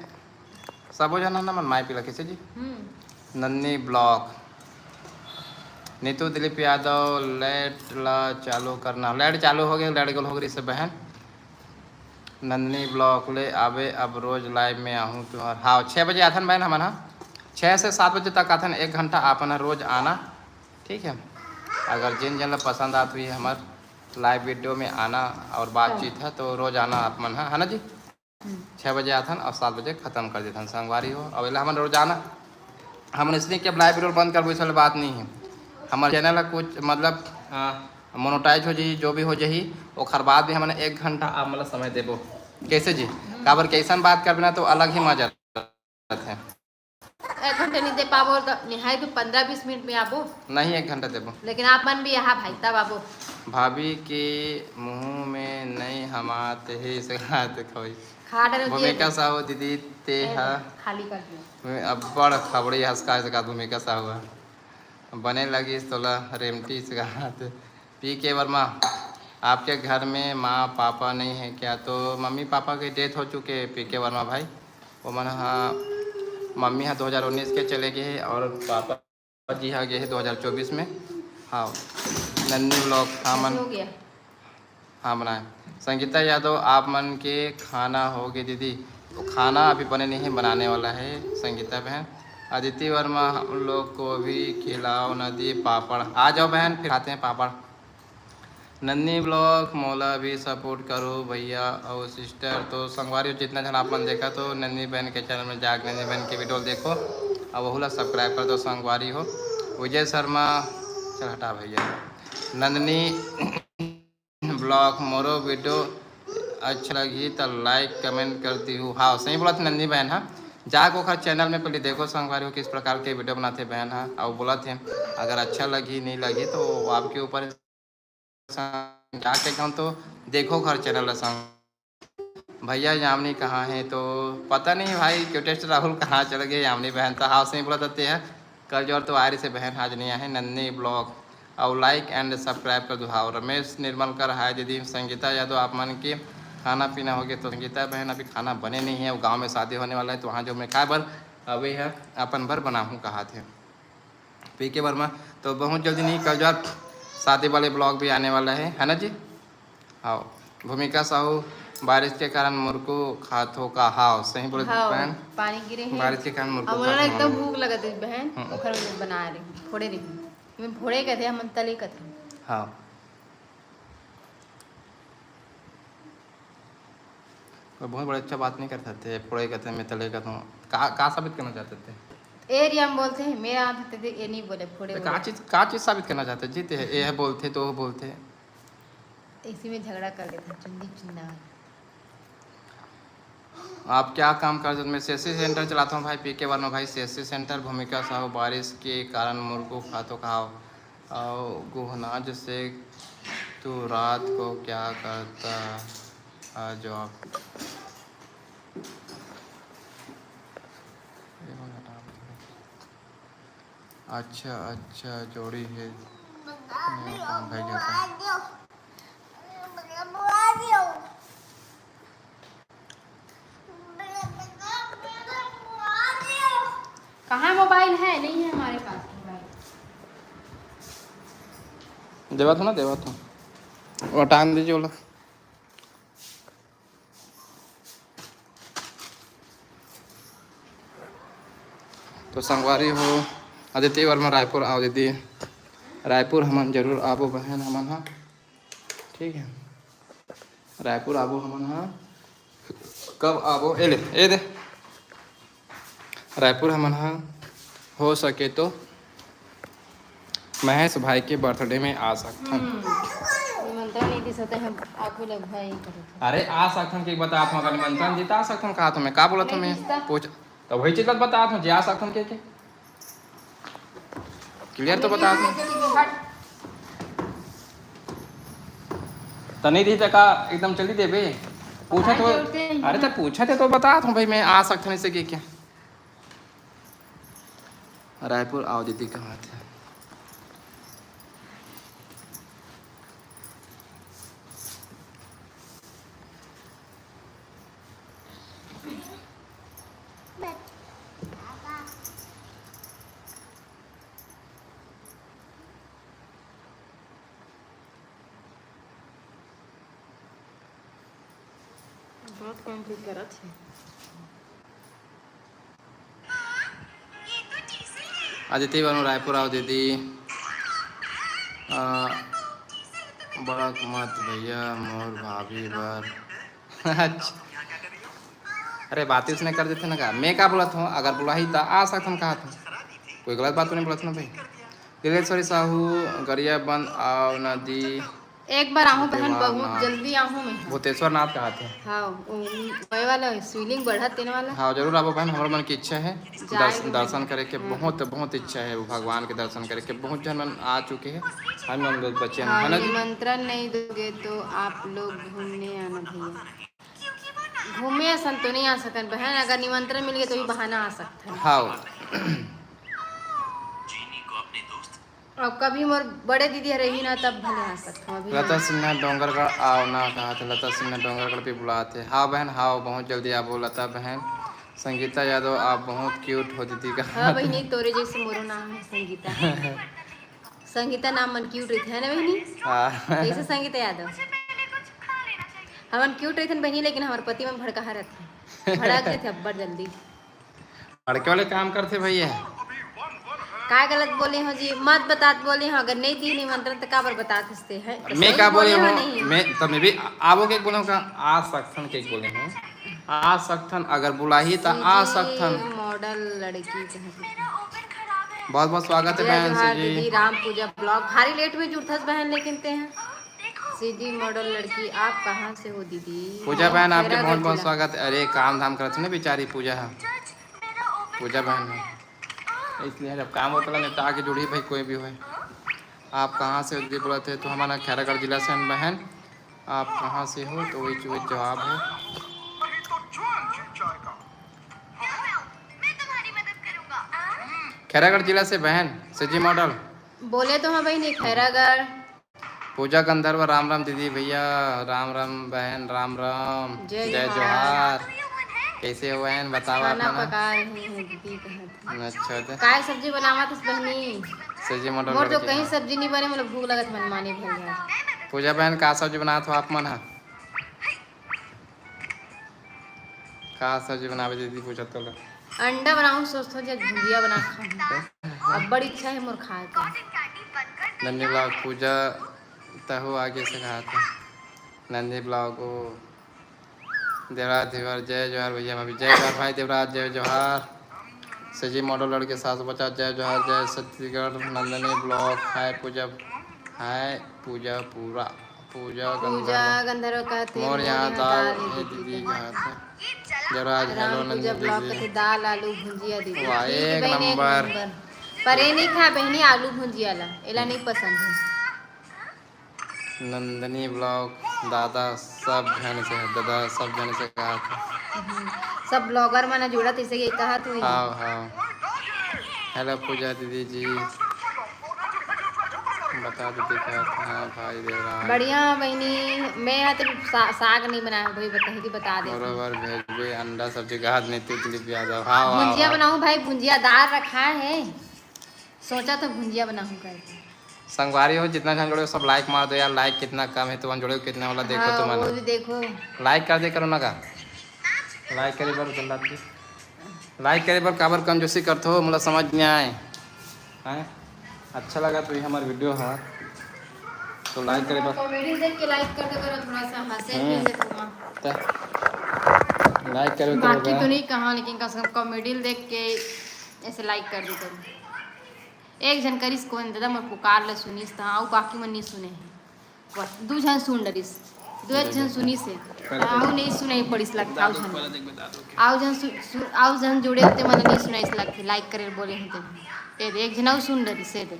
Speaker 2: सब जना ना मन माई पिला कैसे जी। नन्ही ब्लॉक नीतू दिलीप यादव लाइट ला चालू करना। लाइट चालू हो गया, लाइट गल हो गई इससे बहन। नन्ही ब्लॉक ले आवे अब रोज लाइव में आहूँ तुम्हार हाँ 6 बजे आथन बहन हम 6 से 7 बजे तक आथन 1 घंटा आपन रोज आना ठीक है। अगर जिन जन पसंद आती हुई हमारे लाइव वीडियो में आना और बातचीत है तो रोज आना आप मन है ना जी। 6 बजे आथन और 7 बजे ख़त्म कर देथन संगवारी हो। अब हम रोज आना हम इसलिए कि अब लाइव वीडियो बंद कर वैसे बात नहीं है। हमारे चैनल कुछ मतलब मोनोटाइज हो जाए जो भी हो जाए और बाद भी हमने 1 घंटा आप मतलब समय देबो कैसे जी। काबर कैसन बात करना तो अलग ही मजा है।
Speaker 1: 1 घंटे नहीं दे पाबो तो निहाय के 15-20 मिनट में आबो नहीं
Speaker 2: 1 घंटा देबो
Speaker 1: लेकिन आप मन भी यहाँ भाई तब आबो।
Speaker 2: भाभी के मुँह में नहीं हमाते ही सिखाते खोई। भूमिका साहू दीदी ते है
Speaker 1: खाली कर दिया
Speaker 2: अब बड़ खबड़ी हंसका सका भूमिका साहू बने लगी तोला रेमटी सिखाते। PK वर्मा आपके घर में माँ पापा नहीं है क्या? तो मम्मी पापा के डेथ हो चुके हैं PK वर्मा भाई। वो मन हाँ मम्मी हाँ 2019 के चले गए और पापा जी हाँ गए हैं 2024 में। हाँ नन्ही ब्लॉक हाँ मन हाँ बनाए। संगीता यादव आप मन के खाना हो गए दीदी? तो खाना अभी बने नहीं बनाने वाला है संगीता बहन। अदिति वर्मा हम लोग को भी खिलाओ नदी पापड़। आ जाओ बहन फिर खाते हैं पापड़। नन्ही ब्लॉग मोला भी सपोर्ट करो भैया और सिस्टर। तो संगवारी जितना जन आप मन देखा तो नन्ही बहन के चैनल में जाकर नन्ही बहन की वीडियो देखो और वही सब्सक्राइब कर दो संगवारी हो। विजय शर्मा चल हटा भैया। नंदनी ब्लॉग मोरो वीडियो अच्छा लगी तो लाइक कमेंट करती हूँ। हाँ सही बोला थी नंदनी बहन। हाँ जाकर ओखर चैनल में पहले देखो संगवारी हो किस प्रकार के वीडियो बनाते बहन। हाँ और बोला थे अगर अच्छा लगी नहीं लगी तो आपके ऊपर जाके कहूँ तो देखो घर चैनल संग। भैया यामिनी कहाँ है तो पता नहीं भाई क्यूटेस्ट राहुल कहाँ चल गए। यामिनी बहन तो हाँ सही बोला देते हैं कल जोर तो आयरी से बहन आज नहीं है। नन्ही ब्लॉग और लाइक एंड सब्सक्राइब कर दो। हाँ रमेश निर्मलकर हाय दीदी। संगीता यादव आप मन के खाना पीना हो गया तो संगीता बहन अभी खाना बने नहीं है। वो गाँव में शादी होने वाला है तो वहाँ जो मैं खा बर अभी है अपन भर बना हूँ कहा थे पीके वर्मा। तो बहुत जल्दी नहीं कल जो शादी वाले ब्लॉग भी आने वाला है ना जी। हाँ भूमिका साहू बारिश के कारण मुर्को खातों का। हाँ सही बोले बहन
Speaker 1: पानी गिरे हैं
Speaker 2: बारिश के कारण मुर्को
Speaker 1: हमरा एकदम भूख लगत है बहन ओखर में बना रही फोड़े रही मैं फोड़े कहते हम तले कहते।
Speaker 2: हाँ कोई बहुत बड़ा अच्छा बात नहीं कर सकते फोड़े कहते मैं तले कहता हूँ का साबित करना चाहते थे
Speaker 1: एरिया में बोलते हैं मेरा आते थे ये नहीं बोले फोड़े
Speaker 2: का चीज़ साबित करना चाहते जीते हैं ये बोलते तो वो बोलते
Speaker 1: इसी में झगड़ा कर लेते चुंदी चुंदा।
Speaker 2: आप क्या काम करते? मैं सीएससी सेंटर चलाता हूँ भाई पीके वर्मा भाई सीएससी सेंटर। भूमिका साहू बारिश के कारण मुर्गो खातों का और गुहनाज से तो रात को क्या करता जॉब। अच्छा अच्छा जोड़ी है भाई जाता
Speaker 1: कहाँ मोबाइल है नहीं है हमारे पास मोबाइल।
Speaker 2: देवा था ना देवा था वो टांग दीजिए बोला। तो संगवारी हो आदित्य वर्मा रायपुर आओ दीदी रायपुर हमन जरूर आबो बहन हमन। हाँ ठीक है रायपुर आबो हमन। हाँ कब आबो ए ले ए दे रायपुर हमन। हाँ हो सके तो महेश भाई के बर्थडे में आ सकते
Speaker 1: निमंत्रण नहीं दे सकते हम आपको लग भाई करे।
Speaker 2: अरे आ सकते कि बता तुम अगर निमंत्रण जीता आ सकते कहा तुम्हें का बोला तुम्हें पूछ तो वही चीज बता तुम जा सकते के क्लियर तो बता तुम तो नहीं दी का एकदम चली दे बे पूछा तो अरे तो पूछा थे तो बता तुम भाई मैं आ सकता हूँ इससे क्या रायपुर आओ दीदी कहाँ थे।
Speaker 1: बहुत कंप्लीट करत है
Speaker 2: आदित्य वर्मा रायपुर आओ दीदी बड़ा मत भैया मोर भाभी बार अच्छा अरे बात ही उसने कर देते ना कहा मैं क्या बोला था अगर बोला ही था आ सकता हम कहा था कोई गलत बात तो नहीं बोला था ना भाई। दिलेश्वरी साहू गरिया बंद आओ नदी
Speaker 1: एक बार आहूँ बहन बहुत जल्दी आहूँ मैं
Speaker 2: भूतेश्वर नाथ कहा थे।
Speaker 1: हाँ वही वाला स्विलिंग बढ़ा तेने वाला।
Speaker 2: हाँ जरूर आपको बहन हमारे मन की इच्छा है दर्शन करे के बहुत बहुत इच्छा है वो भगवान के दर्शन करे के बहुत जन आ चुके हैं हम लोग बच्चे
Speaker 1: हाँ, निमंत्रण नहीं दोगे तो आप लोग घूमने आना भैया घूमे सन तो नहीं आ सकते बहन अगर निमंत्रण मिल गया तो भी बहाना आ सकता है।
Speaker 2: हाँ
Speaker 1: और कभी मोर बड़े दीदी रही ना तब भले आ सकता हूँ।
Speaker 2: लता सिन्हा डोंगरगढ़ आओ ना कहा था लता सिन्हा डोंगरगढ़ पे बुलाते। हाँ बहन हाँ बहुत जल्दी आप लता बहन। संगीता यादव आप बहुत क्यूट हो दीदी का।
Speaker 1: हाँ बहनी तोरे जैसे मोरो नाम है संगीता संगीता नाम मन क्यूट रहती है ना बहनी जैसे संगीता यादव हमन क्यूट रहते बहनी लेकिन हमारे पति में भड़का रहते भड़क थे अब्बर जल्दी
Speaker 2: भड़के वाले काम करते भैया
Speaker 1: का गलत बोले हो जी, मत बतात बोले हो। अगर नहीं दी निमंत्रण तो काबर बता सकते हैं। तो
Speaker 2: मैं
Speaker 1: सही
Speaker 2: क्या बोले
Speaker 1: हो
Speaker 2: हूँ,
Speaker 1: नहीं।
Speaker 2: मैं तब मैं भी आवो के बोले का आ सकथन के बोले हूँ, आ सकथन अगर बुलाही तो आ सकथन।
Speaker 1: मॉडल लड़की कहती।
Speaker 2: बहुत बहुत स्वागत है
Speaker 1: जय
Speaker 2: बहन
Speaker 1: जोहार
Speaker 2: जी।
Speaker 1: दीदी, राम पूजा ब्लॉग भारी लेट में जुड़थस बहन, लेकिन ते हैं सीधी मॉडल लड़की। आप कहाँ से हो दीदी?
Speaker 2: पूजा बहन आपके बहुत
Speaker 1: खैरागढ़
Speaker 2: बहुत
Speaker 1: जिला।
Speaker 2: स्वागत। अरे काम धाम करते ना बेचारी पूजा है, पूजा बहन है, इसलिए जब काम होता है निपटा के जुड़ी भाई कोई भी हो। आप कहाँ से दीदी बोले थे, तो हमारा खैरागढ़ जिला से हैं बहन। आप कहाँ से हो, तो वही जवाब है। खैरागढ़ जिला से बहन सजी मॉडल
Speaker 1: बोले तो हाँ बहनी खैरागढ़।
Speaker 2: पूजा गंधर्व राम राम दीदी भैया, राम राम बहन, राम राम,
Speaker 1: जय
Speaker 2: जय जोहार। कैसे हो बहन बताओ
Speaker 1: खाना
Speaker 2: अपना।
Speaker 1: पका रही हैं दीदी कहत।
Speaker 2: अच्छा तो
Speaker 1: काय सब्जी बनावा थस बहनी?
Speaker 2: सजी मॉडल
Speaker 1: मोर जो
Speaker 2: लड़की
Speaker 1: कहीं
Speaker 2: है।
Speaker 1: सब्जी नहीं बने मतलब भूख लगत मन माने भर जाए।
Speaker 2: पूजा बहन का सब्जी बनात हो आप मन है, का सब्जी बनावे दीदी पूछत तो ला।
Speaker 1: अंडा बनाऊं सोचतो जब भुजिया बना खाऊं। अब बड़ी इच्छा है मोर खाए का।
Speaker 2: नंदी ब्लॉग पूजा तहु आगे से कहा था। नंदी ब्लॉग को देवराज देवर जय जोहार भैया भाभी, जय जोहार भाई देवराज, जय जोहार। सजी मॉडल लड़के 750 जय जोहार, जय छत्तीसगढ़। नंदनी ब्लॉग हाय पूजा, हाय पूजा पूरा पूजा
Speaker 1: गंधर्व कहते
Speaker 2: मोर यहाँ दाल ये दीदी कहा
Speaker 1: कहते।
Speaker 2: था। देवराज हेलो
Speaker 1: राम पूजा
Speaker 2: नंदी
Speaker 1: ब्लॉग
Speaker 2: दीदी।
Speaker 1: कहते दाल आलू भुजिया दीदी।
Speaker 2: वाह
Speaker 1: ठीक है
Speaker 2: एक
Speaker 1: बहन, एक
Speaker 2: नंबर।
Speaker 1: नंबर। पर ये नहीं खा बहनी आलू भुजिया ला, एला नहीं पसंद है।
Speaker 2: नंदनी ब्लॉग दादा सब जन से, दादा सब जन से कहा था।
Speaker 1: सब ब्लॉगर माना जुड़ा इसे ये कहा तू।
Speaker 2: हाँ हाँ हेलो पूजा दीदी जी, बता दीदी क्या था। हाँ भाई देवराज
Speaker 1: बढ़िया बहनी। मैं यहाँ तो साग नहीं बनाया भाई, बताही बता दे।
Speaker 2: बरोबर भेजबे अंडा सब्जी कहा नहीं तू दिलीप यादव। हाँ वाह
Speaker 1: भुजिया
Speaker 2: वाह।
Speaker 1: बनाऊं भाई, भुजिया दाल रखा है, सोचा तो भुजिया बनाऊं करके।
Speaker 2: संगवारी हो जितना जन जुड़े सब लाइक मार दो यार, लाइक कितना कम है, तो जुड़े कितना वाला देखो।
Speaker 1: हाँ,
Speaker 2: तुम
Speaker 1: वो भी देखो।
Speaker 2: लाइक कर दे करो ना का, लाइक करे बार लाइक करे बार काबर कंजूसी करते हो, मतलब समझ नहीं आए हैं। अच्छा लगा तो ये हमारा वीडियो है तो लाइक करे बार,
Speaker 1: कॉमेडी देख के लाइक कर दो करो, थोड़ा सा हंसे भी देखो।
Speaker 2: लाइक करे
Speaker 1: बाकी तो नहीं कहा, लेकिन कम से कम कॉमेडी देख के ऐसे लाइक कर दो करो। एक जन करिस कौन दादा मोर पुकार ले सुनिस था, आउ बाकी मन नहीं सुने हैं। दू जन सुन डरिस, दो जन सुनी से आउ नहीं सुनाई पड़िस लगता। आउ जन जुड़े होते मन नहीं सुनाइस लगते, लाइक करे बोले होते। ए एक जन आउ सुन डरिस से दे।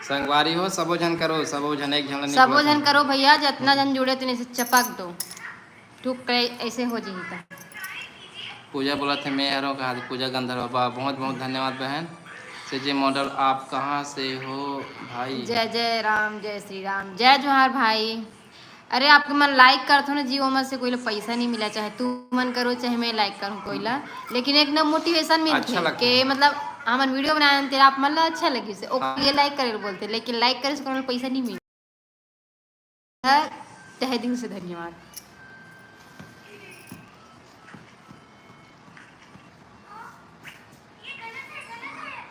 Speaker 2: संगवारी हो सबो जन करो, सबो जन एक जन
Speaker 1: सबो जन करो भैया, जितना जन जुड़े तो से चपक दो टूक ऐसे हो जाएगा।
Speaker 2: पूजा बोला थे मैं हरों कहा पूजा गंधर्व बाबा, बहुत बहुत धन्यवाद बहन। सजी मॉडल आप कहाँ से हो भाई?
Speaker 1: जय जय राम, जय श्री राम, जय जोहार भाई। अरे आपके मन लाइक करते हो ना जी, वो मन से कोई पैसा नहीं मिला, चाहे तू मन करो चाहे मैं लाइक करूँ कोई ला, लेकिन एक ना मोटिवेशन मिलती है कि मतलब हमारे वीडियो बनाने तेरा आप मतलब अच्छा लगी से ये लाइक करे बोलते, लेकिन लाइक करे से पैसा नहीं मिलता। तहे दिल से धन्यवाद।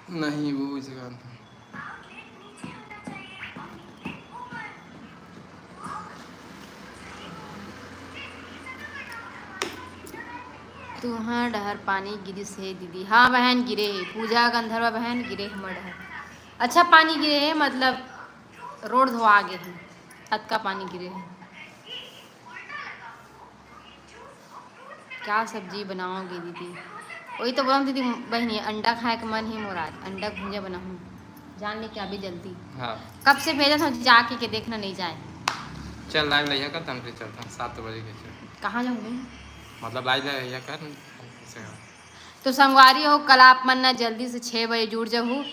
Speaker 2: नहीं वो जगह
Speaker 1: तुहाँ डहर पानी गिरे से दीदी? हाँ बहन गिरे है, पूजा गंधर्वा बहन गिरे हमारे डहर। अच्छा पानी गिरे है, मतलब रोड धोआ गए हैं, हद का पानी गिरे है। क्या सब्जी बनाओगे दीदी? वही तो बोला दीदी बहनी, अंडा खाए का मन ही मोर आज, अंडा भुंजा बनाऊँ जान ले क्या भी जल्दी।
Speaker 2: हाँ
Speaker 1: कब से भेजा था जाके के देखना नहीं जाए।
Speaker 2: चल लाइव लिया कर, तुम चलता हूँ 7 बजे के चल।
Speaker 1: कहाँ जाऊँगी
Speaker 2: मतलब लाइव लिया कर
Speaker 1: तो संगवारी हो, कल आप मन ना जल्दी से 6 बजे जुड़ जाऊँ।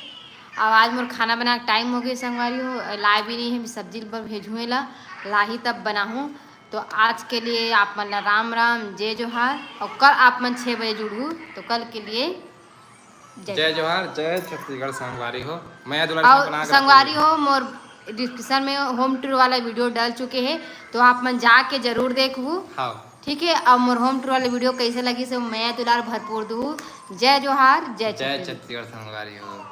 Speaker 1: अब आज मोर खाना बना के टाइम हो गया संगवारी हो, ला भी नहीं है सब्जी पर भेजूँ लाही तब बनाऊँ। तो आज के लिए आप मन राम राम, जय जोहार। और कल आप मन 6 बजे जुड़ू तो कल के लिए
Speaker 2: जय जोहार, जय छत्तीसगढ़। संगवारी हो मैं
Speaker 1: संगवारी हो मोर डिस्क्रिप्शन में होम टूर वाला वीडियो डाल चुके हैं, तो आप मन जाके जरूर देखू।
Speaker 2: हाँ
Speaker 1: ठीक है। अब मोर होम टूर वाले वीडियो कैसे लगी से मैं दुलार भरपूर दूँ। जय जोहार, जय
Speaker 2: छत्तीसगढ़। संगवारी हो।